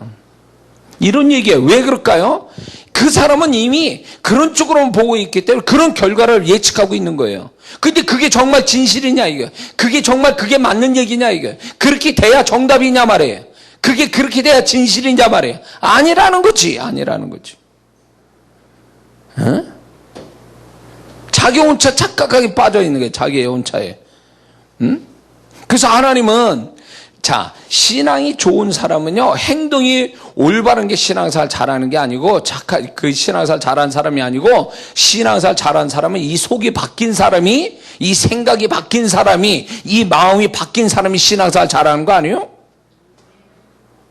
이런 얘기예요. 왜 그럴까요? 그 사람은 이미 그런 쪽으로만 보고 있기 때문에 그런 결과를 예측하고 있는 거예요. 근데 그게 정말 진실이냐, 이거. 그게 정말 그게 맞는 얘기냐, 이거. 그렇게 돼야 정답이냐 말이에요. 그게 그렇게 돼야 진실이냐 말이에요. 아니라는 거지, 아니라는 거지. 어? 자기 혼자 착각하게 빠져 있는 거예요, 자기의 혼자에. 응? 그래서 하나님은, 자, 신앙이 좋은 사람은요, 행동이 올바른 게 신앙생활 잘하는 게 아니고, 그 신앙생활 잘하는 사람이 아니고, 신앙생활 잘하는 사람은 이 속이 바뀐 사람이, 이 생각이 바뀐 사람이, 이 마음이 바뀐 사람이 신앙생활 잘하는 거 아니에요?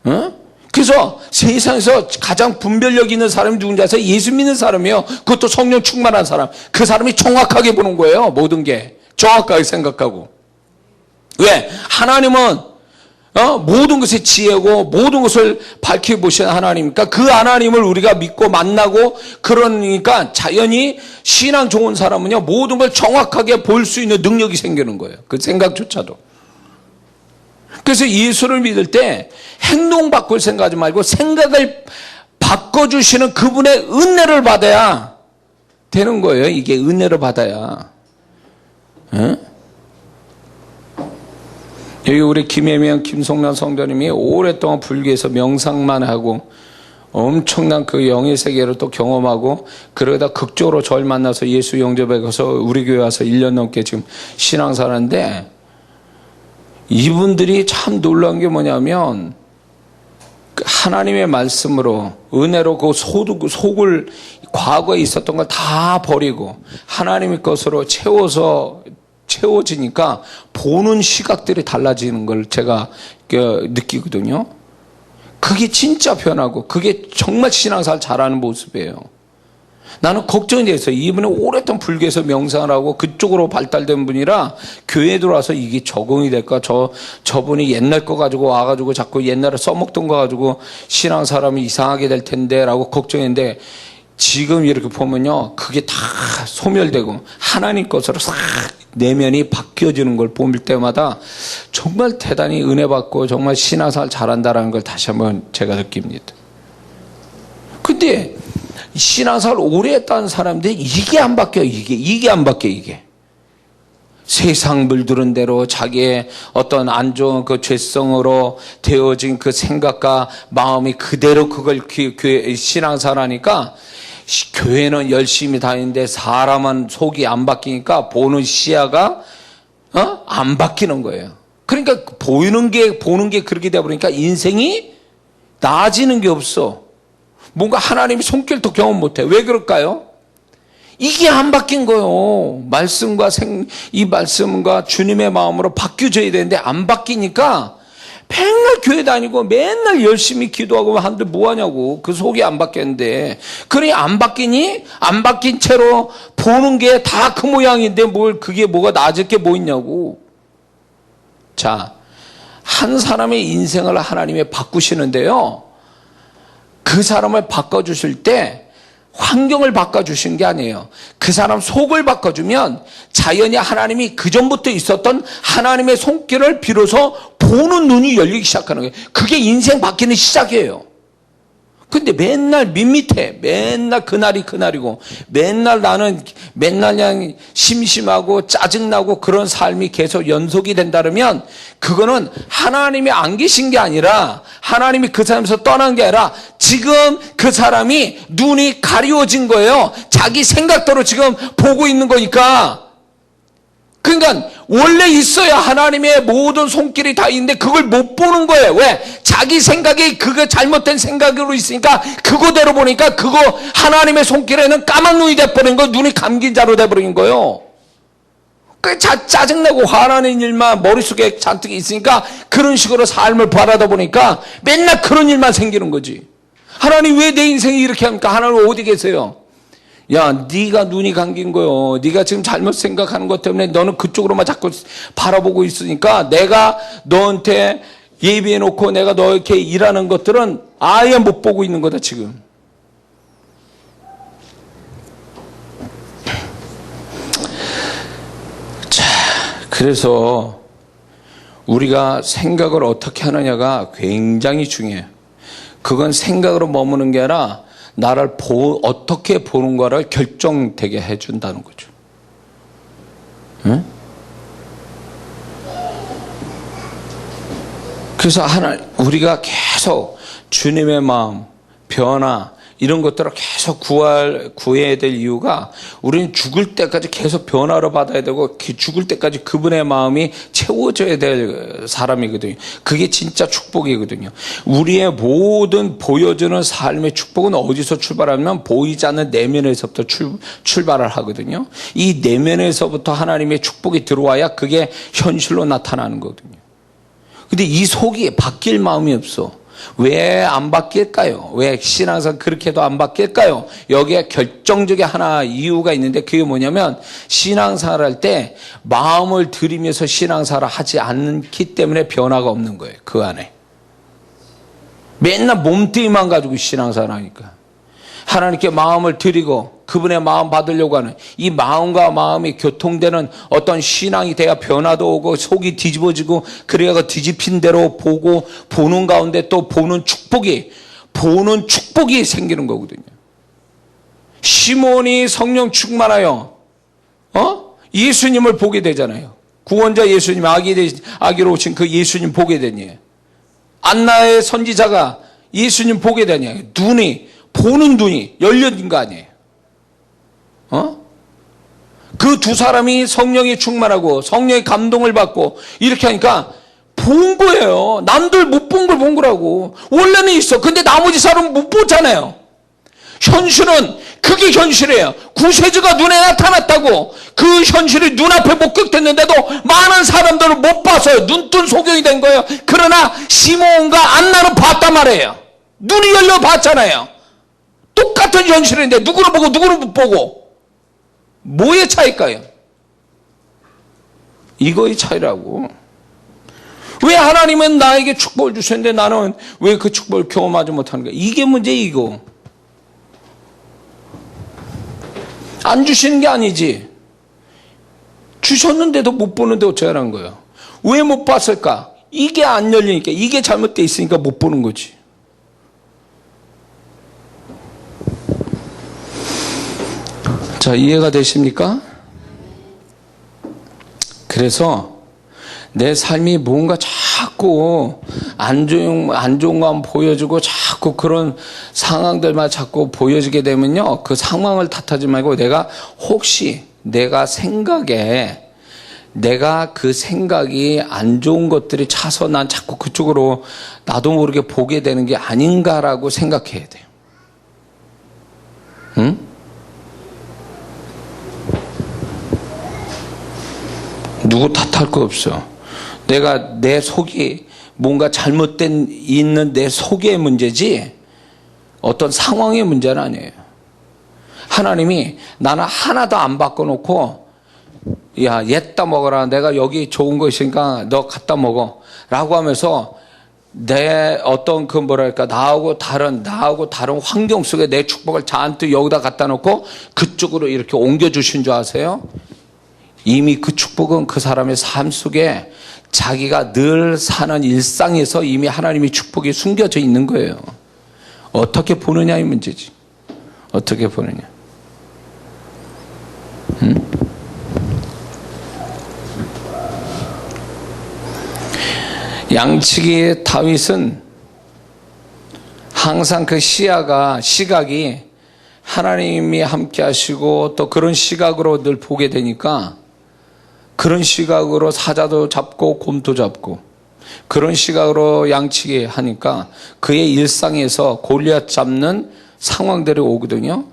응? 그래서 세상에서 가장 분별력 있는 사람이 누군지 아세요? 예수 믿는 사람이에요. 그것도 성령 충만한 사람. 그 사람이 정확하게 보는 거예요, 모든 게. 정확하게 생각하고. 왜? 하나님은 모든 것의 지혜고 모든 것을 밝혀보시는 하나님이니까 그 하나님을 우리가 믿고 만나고, 그러니까 자연히 신앙 좋은 사람은요, 모든 걸 정확하게 볼 수 있는 능력이 생기는 거예요. 그 생각조차도. 그래서 예수를 믿을 때 행동 바꿀 생각하지 말고 생각을 바꿔주시는 그분의 은혜를 받아야 되는 거예요. 이게 은혜를 받아야. 응? 여기 우리 김혜명, 김성란 성도님이 오랫동안 불교에서 명상만 하고 엄청난 그 영의 세계를 또 경험하고, 그러다 극적으로 저를 만나서 예수 영접에 가서 우리 교회 와서 1년 넘게 지금 신앙생활하는데, 이분들이 참 놀라운 게 뭐냐면 하나님의 말씀으로 은혜로 그 속을 과거에 있었던 걸 다 버리고 하나님의 것으로 채워지니까 보는 시각들이 달라지는 걸 제가 느끼거든요. 그게 진짜 변하고 그게 정말 신앙생활 잘하는 모습이에요. 나는 걱정이 돼서 이분은 오랫동안 불교에서 명상을 하고 그쪽으로 발달된 분이라 교회에 들어와서 이게 적응이 될까? 저분이 옛날 거 가지고 와가지고 자꾸 옛날에 써먹던 거 가지고 신앙사람이 이상하게 될 텐데 라고 걱정했는데, 지금 이렇게 보면요, 그게 다 소멸되고 하나님 것으로 싹 내면이 바뀌어지는 걸 볼 때마다 정말 대단히 은혜 받고 정말 신앙생활 잘한다라는 걸 다시 한번 제가 느낍니다. 근데 신앙생활 오래 했다는 사람들이 이게 안 바뀌어요. 이게 안 바뀌어요. 이게 세상 물들은 대로 자기의 어떤 안 좋은 그 죄성으로 되어진 그 생각과 마음이 그대로 그걸 신앙생활 하니까 교회는 열심히 다니는데 사람은 속이 안 바뀌니까 보는 시야가 안 바뀌는 거예요. 그러니까 보는 게 그렇게 되어 버리니까 인생이 나아지는 게 없어. 뭔가 하나님의 손길도 경험 못해. 왜 그럴까요? 이게 안 바뀐 거예요. 이 말씀과 주님의 마음으로 바뀌어져야 되는데 안 바뀌니까 맨날 교회 다니고 맨날 열심히 기도하고 하는데 뭐하냐고. 그 속이 안 바뀌었는데. 그러니 안 바뀌니? 안 바뀐 채로 보는 게 다 그 모양인데 그게 뭐가 나아질 게 뭐 있냐고. 자, 한 사람의 인생을 하나님이 바꾸시는데요. 그 사람을 바꿔주실 때 환경을 바꿔주신 게 아니에요. 그 사람 속을 바꿔주면 자연히 하나님이 그전부터 있었던 하나님의 손길을 비로소 보는 눈이 열리기 시작하는 거예요. 그게 인생 바뀌는 시작이에요. 근데 맨날 밋밋해. 맨날 그날이고 나는 맨날 그냥 심심하고 짜증나고 그런 삶이 계속 연속이 된다면 그거는 하나님이 안 계신 게 아니라 하나님이 그 사람에서 떠난 게 아니라 지금 그 사람이 눈이 가리워진 거예요. 자기 생각대로 지금 보고 있는 거니까. 그러니까 원래 있어야 하나님의 모든 손길이 다 있는데 그걸 못 보는 거예요. 왜? 자기 생각이 그거 잘못된 생각으로 있으니까 그거대로 보니까 그거 하나님의 손길에는 까만 눈이 돼버린 거, 눈이 감긴 자로 돼버린 거예요. 짜증나고 화나는 일만 머릿속에 잔뜩 있으니까 그런 식으로 삶을 바라다 보니까 맨날 그런 일만 생기는 거지. 하나님 왜 내 인생이 이렇게 합니까? 하나님 어디 계세요? 야, 네가 눈이 감긴 거요. 네가 지금 잘못 생각하는 것 때문에 너는 그쪽으로만 자꾸 바라보고 있으니까 내가 너한테 예비해 놓고 내가 너 이렇게 일하는 것들은 아예 못 보고 있는 거다 지금. 자, 그래서 우리가 생각을 어떻게 하느냐가 굉장히 중요해요. 그건 생각으로 머무는 게 아니라 나를 어떻게 보는가를 결정되게 해준다는 거죠. 응? 그래서 우리가 계속 주님의 마음, 변화, 이런 것들을 계속 구해야 될 이유가 우리는 죽을 때까지 계속 변화를 받아야 되고 죽을 때까지 그분의 마음이 채워져야 될 사람이거든요. 그게 진짜 축복이거든요. 우리의 모든 보여주는 삶의 축복은 어디서 출발하면 보이지 않는 내면에서부터 출발을 하거든요. 이 내면에서부터 하나님의 축복이 들어와야 그게 현실로 나타나는 거거든요. 근데 이 속이 바뀔 마음이 없어. 왜 안 바뀔까요? 왜 신앙생활 그렇게도 안 바뀔까요? 여기에 결정적인 하나 이유가 있는데 그게 뭐냐면 신앙생활 할 때 마음을 들이면서 신앙생활을 하지 않기 때문에 변화가 없는 거예요. 그 안에. 맨날 몸뚱이만 가지고 신앙생활 하니까. 하나님께 마음을 드리고 그분의 마음 받으려고 하는 이 마음과 마음이 교통되는 어떤 신앙이 돼야 변화도 오고 속이 뒤집어지고 그래야 뒤집힌 대로 보는 가운데 또 보는 축복이 생기는 거거든요. 시몬이 성령 충만하여 예수님을 보게 되잖아요. 구원자 예수님, 아기로 오신 그 예수님 보게 되니 안나의 선지자가 예수님 보게 되니 보는 눈이 열려진 거 아니에요. 그 두 사람이 성령이 충만하고 성령의 감동을 받고 이렇게 하니까 본 거예요. 남들 못 본 걸 본 거라고. 원래는 있어. 근데 나머지 사람은 못 보잖아요. 현실은 그게 현실이에요. 구세주가 눈에 나타났다고 그 현실이 눈앞에 목격됐는데도 많은 사람들은 못 봤어요. 눈뜬 소경이 된 거예요. 그러나 시몬과 안나는 봤단 말이에요. 눈이 열려 봤잖아요. 똑같은 현실인데 누구를 보고 누구를 못 보고 뭐의 차이일까요? 이거의 차이라고. 왜 하나님은 나에게 축복을 주셨는데 나는 왜 그 축복을 경험하지 못하는 거야? 이게 문제. 이거 안 주시는 게 아니지. 주셨는데도 못 보는데 어쩌라는 거예요? 왜 못 봤을까? 이게 안 열리니까, 이게 잘못되어 있으니까 못 보는 거지. 자, 이해가 되십니까? 그래서 내 삶이 뭔가 자꾸 안 좋은 것만 보여주고 자꾸 그런 상황들만 자꾸 보여지게 되면요, 그 상황을 탓하지 말고 혹시 내가 그 생각이 안 좋은 것들이 차서 난 자꾸 그쪽으로 나도 모르게 보게 되는 게 아닌가라고 생각해야 돼요. 응? 누구 탓할 거 없어. 내가 내 속이 뭔가 잘못된 있는 내 속의 문제지 어떤 상황의 문제는 아니에요. 하나님이 나는 하나도 안 바꿔놓고 야, 얘다 먹어라. 내가 여기 좋은 거 있으니까 너 갖다 먹어. 라고 하면서 내 어떤 나하고 다른 환경 속에 내 축복을 잔뜩 여기다 갖다 놓고 그쪽으로 이렇게 옮겨주신 줄 아세요? 이미 그 축복은 그 사람의 삶 속에 자기가 늘 사는 일상에서 이미 하나님의 축복이 숨겨져 있는 거예요. 어떻게 보느냐의 문제지. 어떻게 보느냐. 양치기 다윗은 항상 그 시각이 하나님이 함께 하시고 또 그런 시각으로 늘 보게 되니까 그런 시각으로 사자도 잡고 곰도 잡고 그런 시각으로 양치기 하니까 그의 일상에서 골리앗 잡는 상황들이 오거든요.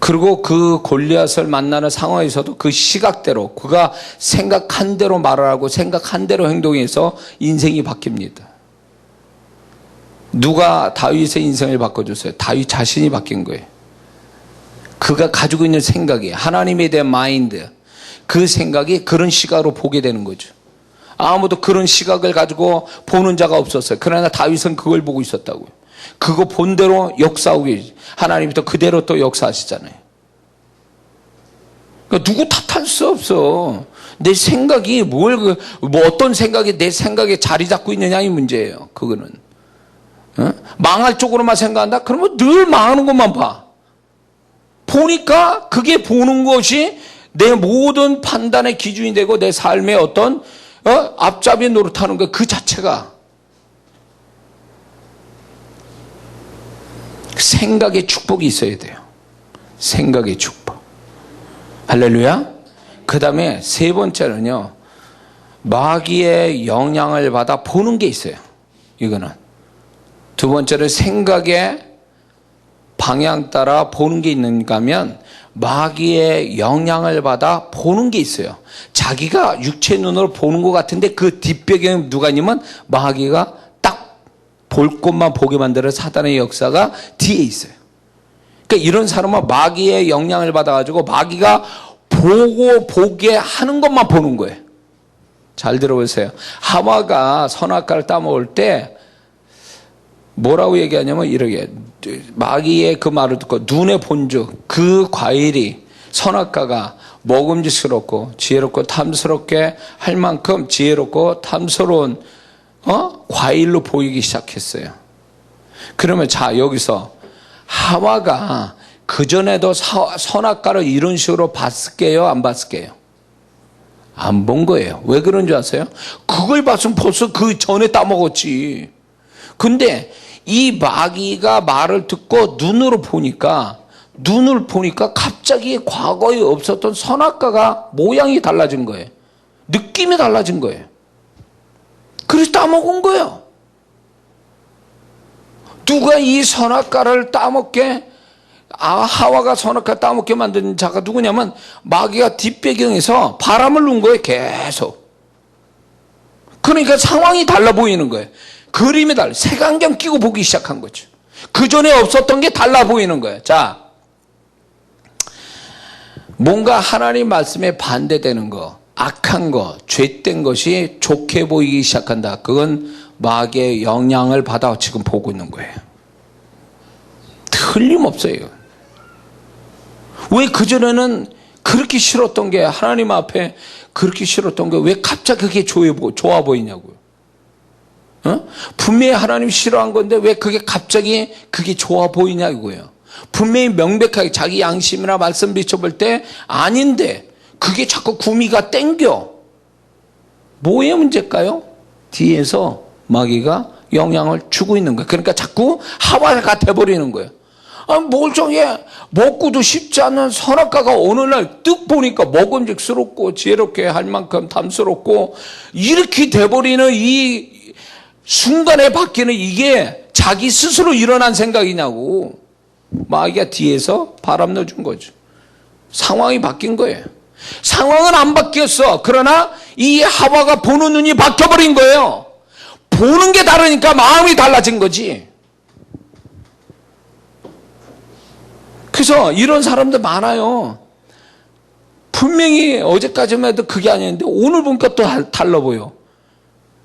그리고 그 골리앗을 만나는 상황에서도 그 시각대로 그가 생각한 대로 말을 하고 생각한 대로 행동해서 인생이 바뀝니다. 누가 다윗의 인생을 바꿔줬어요? 다윗 자신이 바뀐 거예요. 그가 가지고 있는 생각이 하나님에 대한 마인드, 그 생각이 그런 시각으로 보게 되는 거죠. 아무도 그런 시각을 가지고 보는 자가 없었어요. 그러나 다윗은 그걸 보고 있었다고요. 그거 본대로 역사하고 하나님이 또 그대로 또 역사하시잖아요. 그러니까 누구 탓할 수 없어. 내 생각이 어떤 생각이 내 생각에 자리 잡고 있느냐 이 문제예요. 그거는. 망할 쪽으로만 생각한다? 그러면 늘 망하는 것만 봐. 보니까 그게 보는 것이 내 모든 판단의 기준이 되고 내 삶의 어떤 앞잡이 노릇하는 것 그 자체가 생각의 축복이 있어야 돼요. 생각의 축복. 할렐루야. 그 다음에 세 번째는요, 마귀의 영향을 받아 보는 게 있어요. 이거는. 두 번째는 생각의 방향 따라 보는 게 있는가 하면 마귀의 영향을 받아 보는 게 있어요. 자기가 육체 눈으로 보는 것 같은데 그 뒷배경에 누가 있냐면 마귀가 딱 볼 것만 보게 만드는 사단의 역사가 뒤에 있어요. 그러니까 이런 사람은 마귀의 영향을 받아가지고 마귀가 보게 하는 것만 보는 거예요. 잘 들어보세요. 하와가 선악과를 따먹을 때 뭐라고 얘기하냐면 이렇게 마귀의 그 말을 듣고 눈에 본즉 그 과일이 선악과가 먹음직스럽고 지혜롭고 탐스럽게 할 만큼 지혜롭고 탐스러운 과일로 보이기 시작했어요. 그러면 자 여기서 하와가 그전에도 선악과를 이런 식으로 봤을게요? 안 봤을게요? 안 본 거예요. 왜 그런 줄 아세요? 그걸 봤으면 벌써 그 전에 따먹었지. 근데 이 마귀가 말을 듣고 눈을 보니까 갑자기 과거에 없었던 선악과가 모양이 달라진 거예요. 느낌이 달라진 거예요. 그래서 따먹은 거예요. 누가 이 선악과를 따먹게 하와가 선악과 따먹게 만든 자가 누구냐면 마귀가 뒷배경에서 바람을 넣은 거예요. 계속. 그러니까 상황이 달라 보이는 거예요. 그림이 달라. 색안경 끼고 보기 시작한 거죠. 그 전에 없었던 게 달라 보이는 거예요. 자, 뭔가 하나님 말씀에 반대되는 거, 악한 거, 죄된 것이 좋게 보이기 시작한다. 그건 마귀의 영향을 받아 지금 보고 있는 거예요. 틀림없어요. 왜 그전에는 그렇게 싫었던 게 하나님 앞에 그렇게 싫었던 게 왜 갑자기 그게 좋아 보이냐고요. 분명히 하나님 싫어한 건데 왜 그게 갑자기 그게 좋아 보이냐 이거예요. 분명히 명백하게 자기 양심이나 말씀 비춰볼 때 아닌데 그게 자꾸 구미가 땡겨. 뭐의 문제일까요? 뒤에서 마귀가 영향을 주고 있는 거예요. 그러니까 자꾸 하와가 돼버리는 거예요. 멀쩡해 먹고도 쉽지 않은 선악과가 어느 날 뜩 보니까 먹음직스럽고 지혜롭게 할 만큼 탐스럽고 이렇게 돼버리는 이 순간에 바뀌는 이게 자기 스스로 일어난 생각이냐고. 마귀가 뒤에서 바람 넣어준 거죠. 상황이 바뀐 거예요. 상황은 안 바뀌었어. 그러나 이 하와가 보는 눈이 바뀌어버린 거예요. 보는 게 다르니까 마음이 달라진 거지. 그래서 이런 사람들 많아요. 분명히 어제까지만 해도 그게 아니었는데 오늘 보니까 또 달라 보여.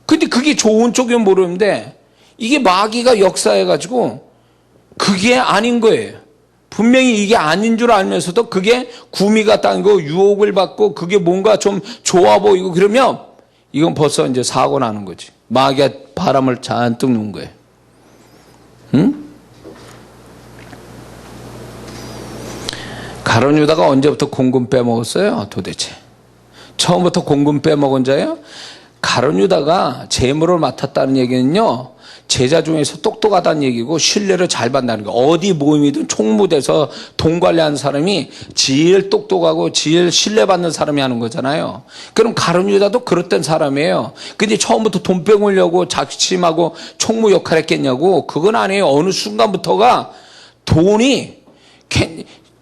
근데 그게 좋은 쪽이면 모르는데 이게 마귀가 역사해가지고 그게 아닌 거예요. 분명히 이게 아닌 줄 알면서도 그게 구미가 당기고 유혹을 받고 그게 뭔가 좀 좋아 보이고 그러면 이건 벌써 이제 사고 나는 거지. 마귀가 바람을 잔뜩 넣은 거예요. 응? 가룟 유다가 언제부터 공금 빼먹었어요? 도대체 처음부터 공금 빼먹은 자예요? 가룟 유다가 재물을 맡았다는 얘기는요, 제자 중에서 똑똑하다는 얘기고 신뢰를 잘 받는다는 거. 어디 모임이든 총무돼서 돈 관리하는 사람이 제일 똑똑하고 제일 신뢰받는 사람이 하는 거잖아요. 그럼 가룟 유다도 그랬던 사람이에요. 근데 처음부터 돈 빼먹으려고 작심하고 총무 역할 했겠냐고. 그건 아니에요. 어느 순간부터가 돈이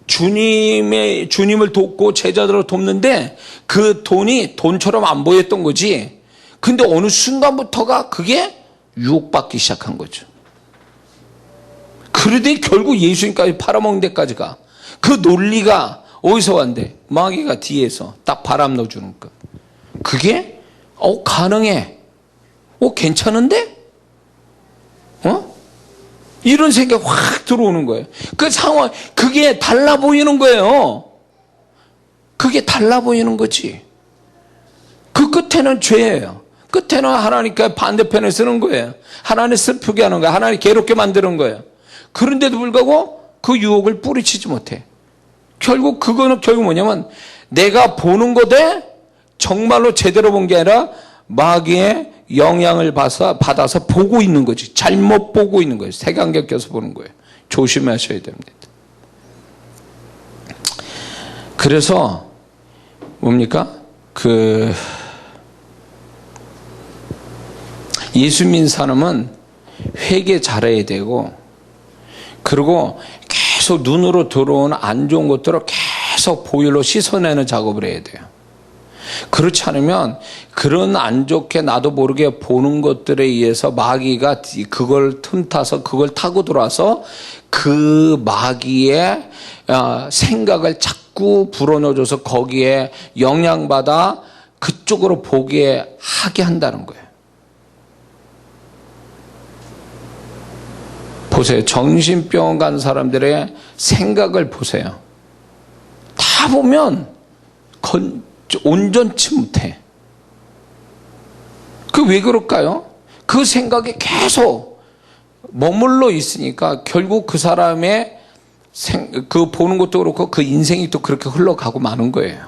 주님을 돕고 제자들을 돕는데 그 돈이 돈처럼 안 보였던 거지. 근데 어느 순간부터가 그게 유혹받기 시작한 거죠. 그러더니 결국 예수님까지 팔아먹는 데까지 가. 그 논리가 어디서 왔는데? 마귀가 뒤에서 딱 바람 넣어주는 거. 그게 가능해. 괜찮은데? 이런 생각이 확 들어오는 거예요. 그 상황, 그게 달라 보이는 거예요. 그게 달라 보이는 거지. 그 끝에는 죄예요. 끝에는 하나님께 반대편에 쓰는 거예요. 하나님 슬프게 하는 거예요. 하나님 괴롭게 만드는 거예요. 그런데도 불구하고 그 유혹을 뿌리치지 못해. 결국 그거는 결국 뭐냐면 내가 보는 거대 정말로 제대로 본 게 아니라 마귀의 영향을 받아서 보고 있는 거지. 잘못 보고 있는 거예요. 색안경 껴서 보는 거예요. 조심하셔야 됩니다. 그래서 뭡니까? 예수 믿는 사람은 회개 잘해야 되고, 그리고 계속 눈으로 들어오는 안 좋은 것들을 계속 보일로 씻어내는 작업을 해야 돼요. 그렇지 않으면 그런 안 좋게 나도 모르게 보는 것들에 의해서 마귀가 그걸 틈타서 그걸 타고 들어와서 그 마귀의 생각을 자꾸 불어넣어줘서 거기에 영향받아 그쪽으로 보게 하게 한다는 거예요. 보세요. 정신병원 간 사람들의 생각을 보세요. 다 보면 온전치 못해. 그 왜 그럴까요? 그 생각이 계속 머물러 있으니까 결국 그 사람의 그 보는 것도 그렇고 그 인생이 또 그렇게 흘러가고 마는 거예요.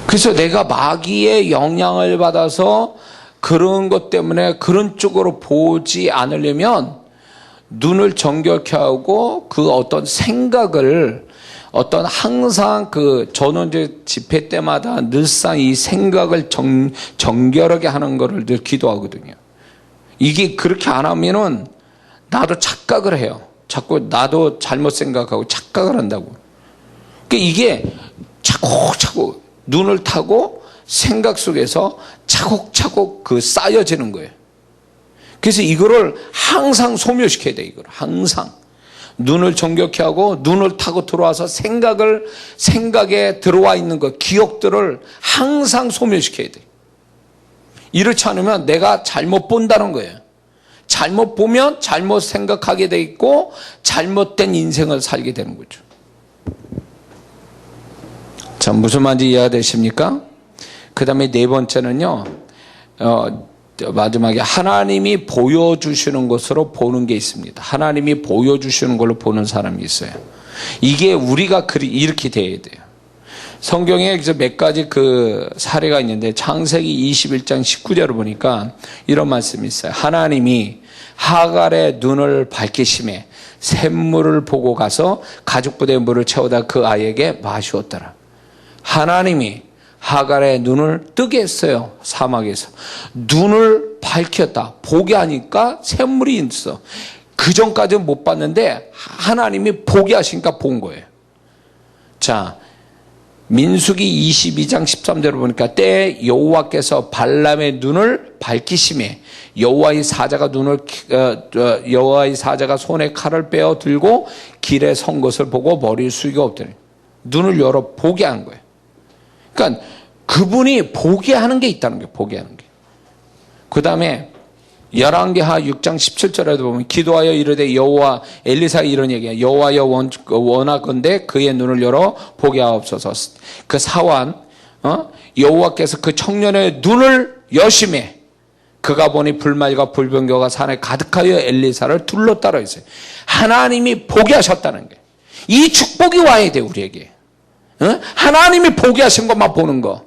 그래서 내가 마귀의 영향을 받아서 그런 것 때문에 그런 쪽으로 보지 않으려면 눈을 정결케 하고 그 어떤 생각을 항상 저는 이제 집회 때마다 늘상 이 생각을 정결하게 하는 거를 늘 기도하거든요. 이게 그렇게 안 하면은 나도 착각을 해요. 자꾸 나도 잘못 생각하고 착각을 한다고. 그러니까 이게 차곡차곡 눈을 타고 생각 속에서 차곡차곡 쌓여지는 거예요. 그래서 이거를 항상 소멸시켜야 돼. 이걸 항상 눈을 정결케 하고 눈을 타고 들어와서 생각에 들어와 있는 것, 기억들을 항상 소멸시켜야 돼. 이렇지 않으면 내가 잘못 본다는 거예요. 잘못 보면 잘못 생각하게 돼 있고 잘못된 인생을 살게 되는 거죠. 자, 무슨 말인지 이해가 되십니까? 그 다음에 네 번째는요, 마지막에 하나님이 보여주시는 것으로 보는 게 있습니다. 하나님이 보여주시는 걸로 보는 사람이 있어요. 이게 우리가 이렇게 돼야 돼요. 성경에 몇 가지 그 사례가 있는데 창세기 21장 19절을 보니까 이런 말씀이 있어요. 하나님이 하갈의 눈을 밝히심에 샘물을 보고 가서 가죽부대에 물을 채우다 그 아이에게 마시었더라. 하나님이 하갈의 눈을 뜨게 했어요. 사막에서. 눈을 밝혔다. 보게 하니까 샘물이 있어. 그 전까지는 못 봤는데 하나님이 보게 하시니까 본 거예요. 자, 민수기 22장 13절을 보니까 때 여호와께서 발람의 눈을 밝히심에 여호와의 사자가 손에 칼을 빼어 들고 길에 선 것을 보고 머리를 숙이고 엎드려 눈을 열어 보게 한 거예요. 그러니까 그분이 보게 하는 게 있다는 거예요. 보게 하는 게. 그 다음에 열왕기하 6장 17절에도 보면 기도하여 이르되 여호와 엘리사가 이런 얘기야. 여호와여 원하건대 그의 눈을 열어 보게 하옵소서. 그 사환 여호와께서 그 청년의 눈을 여심해 그가 보니 불말과 불병거가 산에 가득하여 엘리사를 둘러따라 있어요. 하나님이 보게 하셨다는 게. 이 축복이 와야 돼 우리에게. 하나님이 보게 하신 것만 보는 거.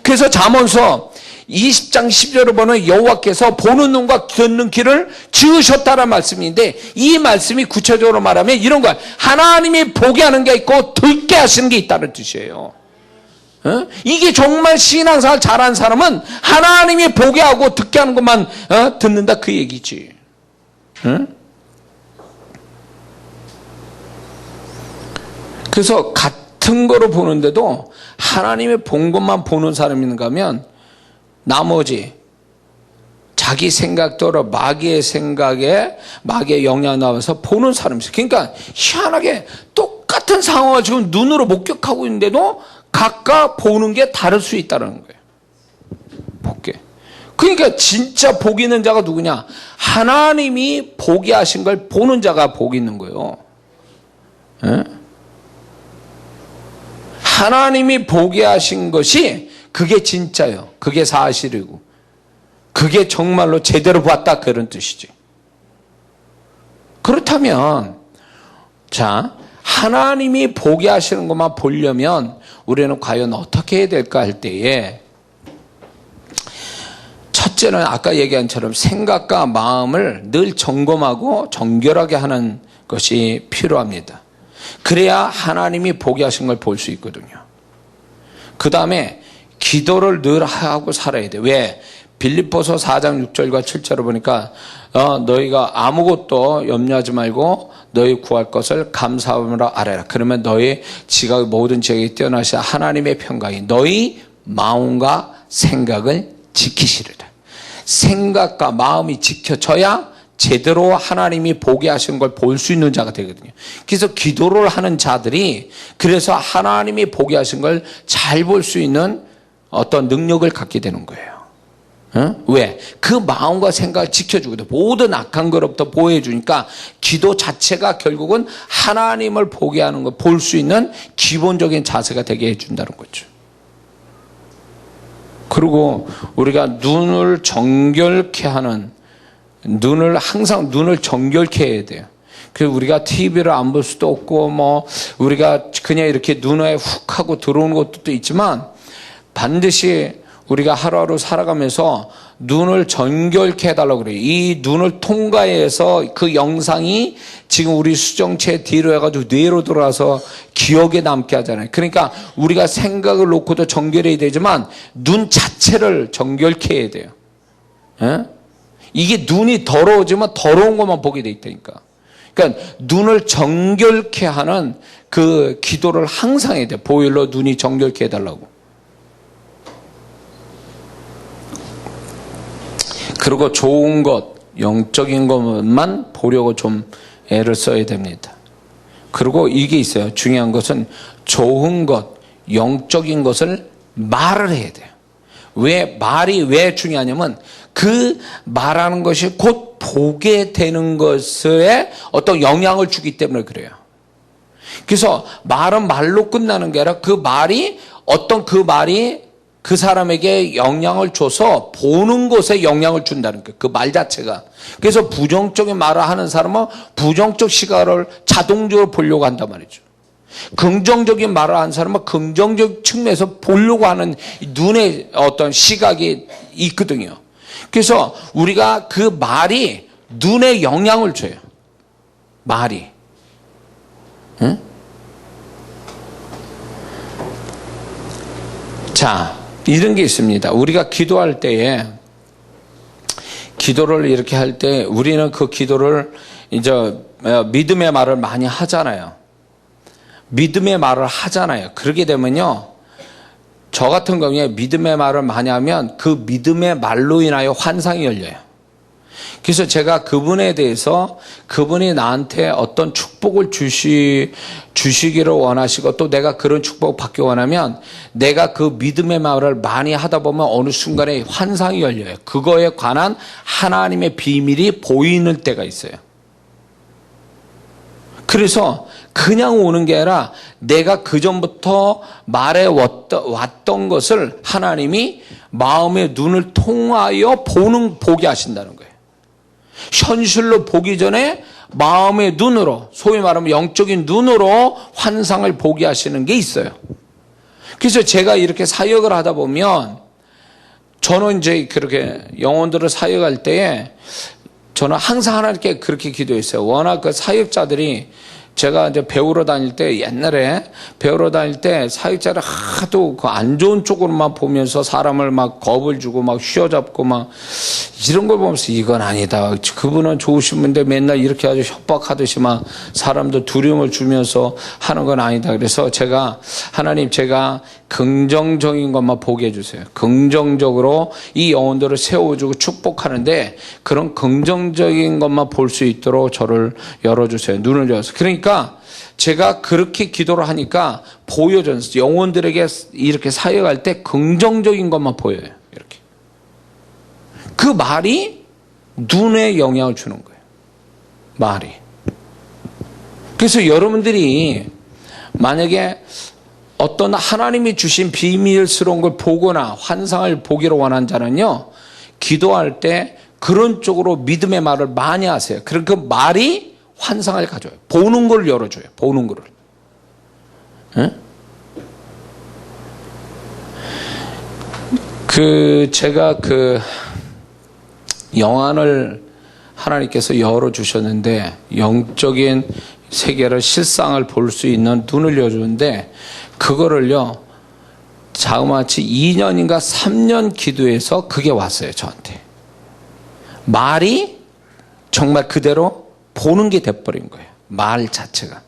그래서 잠언서 20장 10절을 보는 여호와께서 보는 눈과 듣는 귀를 지으셨다는 말씀인데 이 말씀이 구체적으로 말하면 이런 거야. 하나님이 보게 하는 게 있고 듣게 하시는 게 있다는 뜻이에요. 이게 정말 신앙생활 잘하는 사람은 하나님이 보게 하고 듣게 하는 것만 듣는다 그 얘기지. 그래서 같은 거로 보는데도 하나님이 본 것만 보는 사람이 있는가 하면 나머지 자기 생각대로 마귀의 생각에 마귀의 영향 나와서 보는 사람이 있어요. 그러니까 희한하게 똑같은 상황을 지금 눈으로 목격하고 있는데도 각각 보는 게 다를 수 있다는 거예요. 볼게. 그러니까 진짜 복 있는 자가 누구냐? 하나님이 보게 하신 걸 보는 자가 복 있는 거예요. 하나님이 보게 하신 것이 그게 진짜예요. 그게 사실이고 그게 정말로 제대로 봤다 그런 뜻이지. 그렇다면 자 하나님이 보게 하시는 것만 보려면 우리는 과연 어떻게 해야 될까 할 때에 첫째는 아까 얘기한 처럼 생각과 마음을 늘 점검하고 정결하게 하는 것이 필요합니다. 그래야 하나님이 보게 하신 걸 볼 수 있거든요. 그 다음에 기도를 늘 하고 살아야 돼. 왜? 빌립보서 4장 6절과 7절을 보니까 너희가 아무것도 염려하지 말고 너희 구할 것을 감사함으로 아뢰라. 그러면 너희 지각 모든 지각에 뛰어나신 하나님의 평강이 너희 마음과 생각을 지키시리라. 생각과 마음이 지켜져야 제대로 하나님이 보게 하신 걸 볼 수 있는 자가 되거든요. 그래서 기도를 하는 자들이 그래서 하나님이 보게 하신 걸 잘 볼 수 있는 어떤 능력을 갖게 되는 거예요. 왜? 그 마음과 생각을 지켜주거든. 모든 악한 것로부터 보호해주니까 기도 자체가 결국은 하나님을 보게 하는 걸 볼 수 있는 기본적인 자세가 되게 해준다는 거죠. 그리고 우리가 눈을 정결케 하는 항상 눈을 정결케 해야 돼요. 그래서 우리가 TV를 안 볼 수도 없고 우리가 그냥 이렇게 눈에 훅 하고 들어오는 것도 있지만 반드시 우리가 하루하루 살아가면서 눈을 정결케 해달라고 그래요. 이 눈을 통과해서 그 영상이 지금 우리 수정체 뒤로 해가지고 뇌로 들어와서 기억에 남게 하잖아요. 그러니까 우리가 생각을 놓고도 정결해야 되지만 눈 자체를 정결케 해야 돼요. 이게 눈이 더러워지면 더러운 것만 보게 돼 있다니까. 그러니까 눈을 정결케 하는 그 기도를 항상 해야 돼. 보일러 눈이 정결케 해달라고. 그리고 좋은 것, 영적인 것만 보려고 좀 애를 써야 됩니다. 그리고 이게 있어요. 중요한 것은 좋은 것, 영적인 것을 말을 해야 돼요. 말이 왜 중요하냐면 그 말하는 것이 곧 보게 되는 것에 어떤 영향을 주기 때문에 그래요. 그래서 말은 말로 끝나는 게 아니라 그 말이 그 사람에게 영향을 줘서 보는 것에 영향을 준다는 거예요. 그 말 자체가. 그래서 부정적인 말을 하는 사람은 부정적 시각을 자동적으로 보려고 한단 말이죠. 긍정적인 말을 하는 사람은 긍정적 측면에서 보려고 하는 눈의 어떤 시각이 있거든요. 그래서 우리가 그 말이 눈에 영향을 줘요. 말이. 응? 자, 이런 게 있습니다. 우리가 기도할 때에, 기도를 이렇게 할 때 우리는 그 기도를 이제 믿음의 말을 많이 하잖아요. 믿음의 말을 하잖아요. 그러게 되면요, 저 같은 경우에 믿음의 말을 많이 하면 그 믿음의 말로 인하여 환상이 열려요. 그래서 제가 그분에 대해서 그분이 나한테 어떤 축복을 주시기를 원하시고 또 내가 그런 축복을 받기 원하면 내가 그 믿음의 말을 많이 하다 보면 어느 순간에 환상이 열려요. 그거에 관한 하나님의 비밀이 보이는 때가 있어요. 그래서 그냥 오는 게 아니라 내가 그전부터 말해 왔던 것을 하나님이 마음의 눈을 통하여 보게 하신다는 거예요. 현실로 보기 전에 마음의 눈으로, 소위 말하면 영적인 눈으로 환상을 보게 하시는 게 있어요. 그래서 제가 이렇게 사역을 하다 보면 저는 이제 그렇게 영혼들을 사역할 때에 저는 항상 하나님께 그렇게 기도했어요. 워낙 그 사역자들이 제가 이제 배우러 다닐 때, 옛날에 배우러 다닐 때 사역자를 하도 그 안 좋은 쪽으로만 보면서 사람을 막 겁을 주고 막 휘어잡고 막 이런 걸 보면서 이건 아니다. 그분은 좋으신 분인데 맨날 이렇게 아주 협박하듯이 막 사람도 두려움을 주면서 하는 건 아니다. 그래서 제가 하나님, 제가 긍정적인 것만 보게 해주세요. 긍정적으로 이 영혼들을 세워주고 축복하는데 그런 긍정적인 것만 볼 수 있도록 저를 열어주세요. 눈을 열어서. 그러니까 제가 그렇게 기도를 하니까 보여져요. 영혼들에게 이렇게 사역할 때 긍정적인 것만 보여요. 이렇게. 그 말이 눈에 영향을 주는 거예요. 말이. 그래서 여러분들이 만약에 어떤 하나님이 주신 비밀스러운 걸 보거나 환상을 보기를 원하는 자는요, 기도할 때 그런 쪽으로 믿음의 말을 많이 하세요. 그럼 그 말이 환상을 가져요. 보는 걸 열어줘요. 보는 거를. 응? 제가 영안을 하나님께서 열어주셨는데, 영적인 세계를, 실상을 볼 수 있는 눈을 열어주는데, 그거를요, 자그마치 2년인가 3년 기도해서 그게 왔어요, 저한테. 말이 정말 그대로 보는 게 돼버린 거예요. 말 자체가.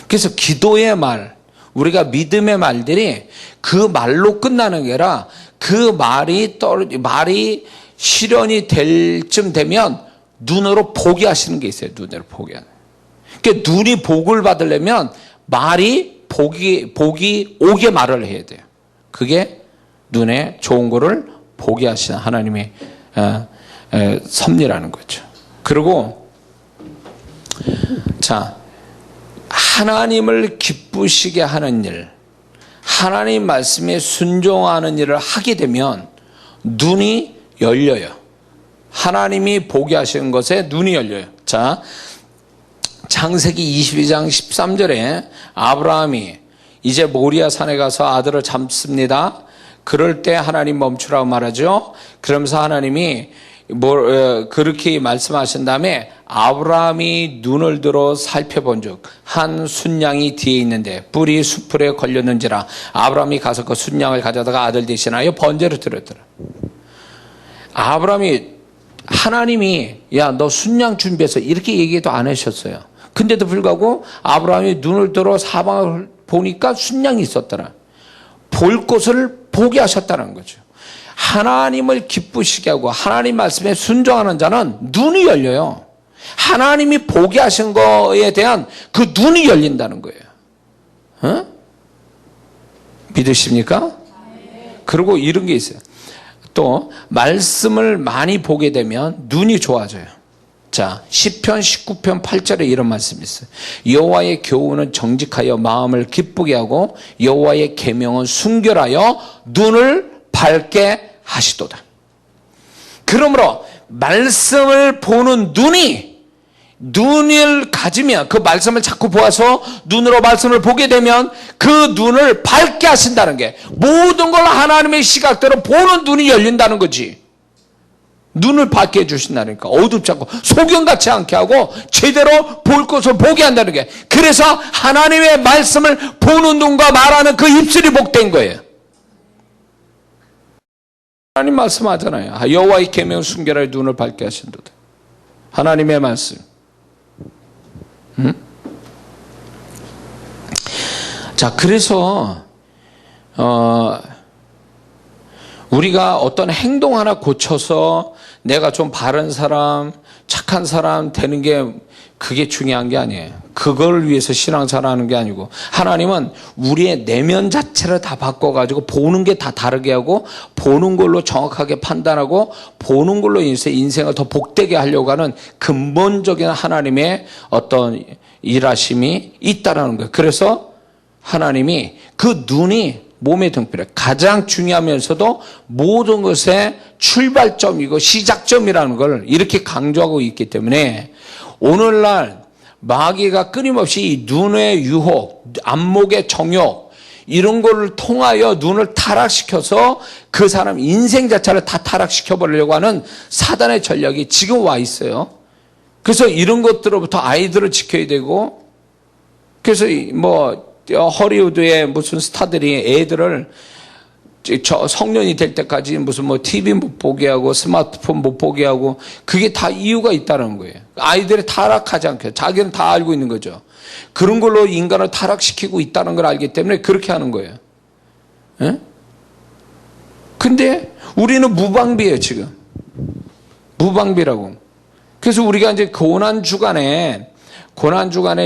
그래서 기도의 말, 우리가 믿음의 말들이 그 말로 끝나는 게 아니라 그 말이 실현이 될 쯤 되면 눈으로 보게 하시는 게 있어요. 눈으로 보게 하는. 그러니까 눈이 복을 받으려면 말이 복이 오게 말을 해야 돼요. 그게 눈에 좋은 거를 보게 하시는 하나님의 섭리라는 거죠. 그리고 자, 하나님을 기쁘시게 하는 일, 하나님 말씀에 순종하는 일을 하게 되면 눈이 열려요. 하나님이 보게 하시는 것에 눈이 열려요. 자, 창세기 22장 13절에 아브라함이 이제 모리아 산에 가서 아들을 잡습니다. 그럴 때 하나님 멈추라고 말하죠. 그러면서 하나님이 그렇게 말씀하신 다음에 아브라함이 눈을 들어 살펴본즉 한 순양이 뒤에 있는데 뿔이 수풀에 걸렸는지라 아브라함이 가서 그 순양을 가져다가 아들 대신하여 번제를 드렸더라. 하나님이 야, 너 순양 준비해서 이렇게 얘기도 안 하셨어요. 근데도 불구하고 아브라함이 눈을 들어 사방을 보니까 순양이 있었더라. 볼 것을 보게 하셨다는 거죠. 하나님을 기쁘시게 하고 하나님 말씀에 순종하는 자는 눈이 열려요. 하나님이 보게 하신 거에 대한 그 눈이 열린다는 거예요. 어? 믿으십니까? 그리고 이런 게 있어요. 또 말씀을 많이 보게 되면 눈이 좋아져요. 자, 시편 19편 8절에 이런 말씀이 있어요. 여호와의 교훈은 정직하여 마음을 기쁘게 하고 여호와의 계명은 순결하여 눈을 밝게 하시도다. 그러므로 말씀을 보는 눈이 눈을 가지면, 그 말씀을 자꾸 보아서 눈으로 말씀을 보게 되면 그 눈을 밝게 하신다는 게, 모든 걸 하나님의 시각대로 보는 눈이 열린다는 거지. 눈을 밝게 해주신다니까. 어둡지 않고 소경같지 않게 하고 제대로 볼 것을 보게 한다는 게, 그래서 하나님의 말씀을 보는 눈과 말하는 그 입술이 복된 거예요. 하나님 말씀하잖아요. 여호와의 계명을 순결하여 눈을 밝게 하신도다. 하나님의 말씀. 자, 그래서 우리가 어떤 행동 하나 고쳐서 내가 좀 바른 사람, 착한 사람 되는 게, 그게 중요한 게 아니에요. 그걸 위해서 신앙생활하는 게 아니고, 하나님은 우리의 내면 자체를 다 바꿔가지고 보는 게 다 다르게 하고, 보는 걸로 정확하게 판단하고, 보는 걸로 인생을 더 복되게 하려고 하는 근본적인 하나님의 어떤 일하심이 있다라는 거예요. 그래서 하나님이 그 눈이 몸의 등불에 가장 중요하면서도 모든 것의 출발점이고 시작점이라는 걸 이렇게 강조하고 있기 때문에, 오늘날 마귀가 끊임없이 이 눈의 유혹, 안목의 정욕, 이런 거를 통하여 눈을 타락시켜서 그 사람 인생 자체를 다 타락시켜 버리려고 하는 사단의 전략이 지금 와 있어요. 그래서 이런 것들로부터 아이들을 지켜야 되고, 그래서 허리우드의 무슨 스타들이 애들을 성년이 될 때까지 무슨 TV 못 보게 하고 스마트폰 못 보게 하고, 그게 다 이유가 있다는 거예요. 아이들이 타락하지 않게, 자기는 다 알고 있는 거죠. 그런 걸로 인간을 타락시키고 있다는 걸 알기 때문에 그렇게 하는 거예요. 예? 근데 우리는 무방비예요, 지금. 무방비라고. 그래서 우리가 이제 고난주간에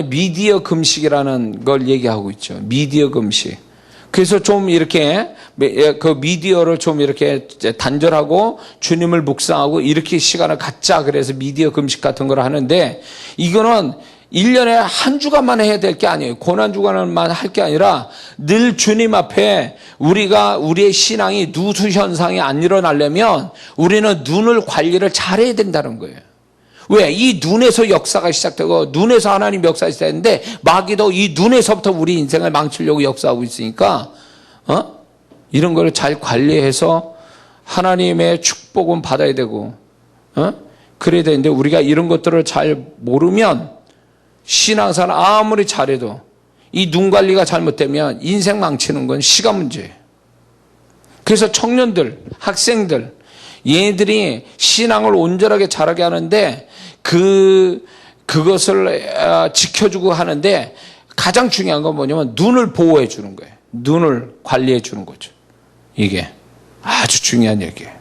미디어 금식이라는 걸 얘기하고 있죠. 미디어 금식. 그래서 좀 이렇게 그 미디어를 좀 이렇게 단절하고 주님을 묵상하고 이렇게 시간을 갖자, 그래서 미디어 금식 같은 걸 하는데, 이거는 1년에 한 주간만 해야 될 게 아니에요. 고난주간만 할 게 아니라 늘 주님 앞에 우리의 신앙이 누수 현상이 안 일어나려면 우리는 눈을 관리를 잘해야 된다는 거예요. 왜? 이 눈에서 역사가 시작되고, 눈에서 하나님 역사가 시작되는데, 마귀도 이 눈에서부터 우리 인생을 망치려고 역사하고 있으니까, 이런 거를 잘 관리해서 하나님의 축복은 받아야 되고, 그래야 되는데, 우리가 이런 것들을 잘 모르면 신앙생활 아무리 잘해도 이 눈 관리가 잘못되면 인생 망치는 건 시간 문제예요. 그래서 청년들, 학생들, 얘들이 신앙을 온전하게 자라게 하는데, 그것을 지켜주고 하는데 가장 중요한 건 뭐냐면 눈을 보호해 주는 거예요. 눈을 관리해 주는 거죠. 이게 아주 중요한 얘기예요.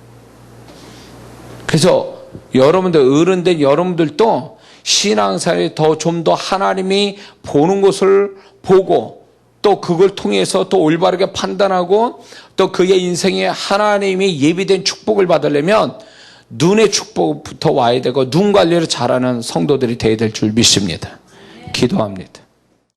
그래서 여러분들, 어른들 여러분들도 신앙생활에 좀 더 하나님이 보는 것을 보고, 또 그걸 통해서 또 올바르게 판단하고, 또 그의 인생에 하나님이 예비된 축복을 받으려면 눈의 축복부터 와야 되고, 눈 관리를 잘하는 성도들이 되어야 될 줄 믿습니다. 기도합니다.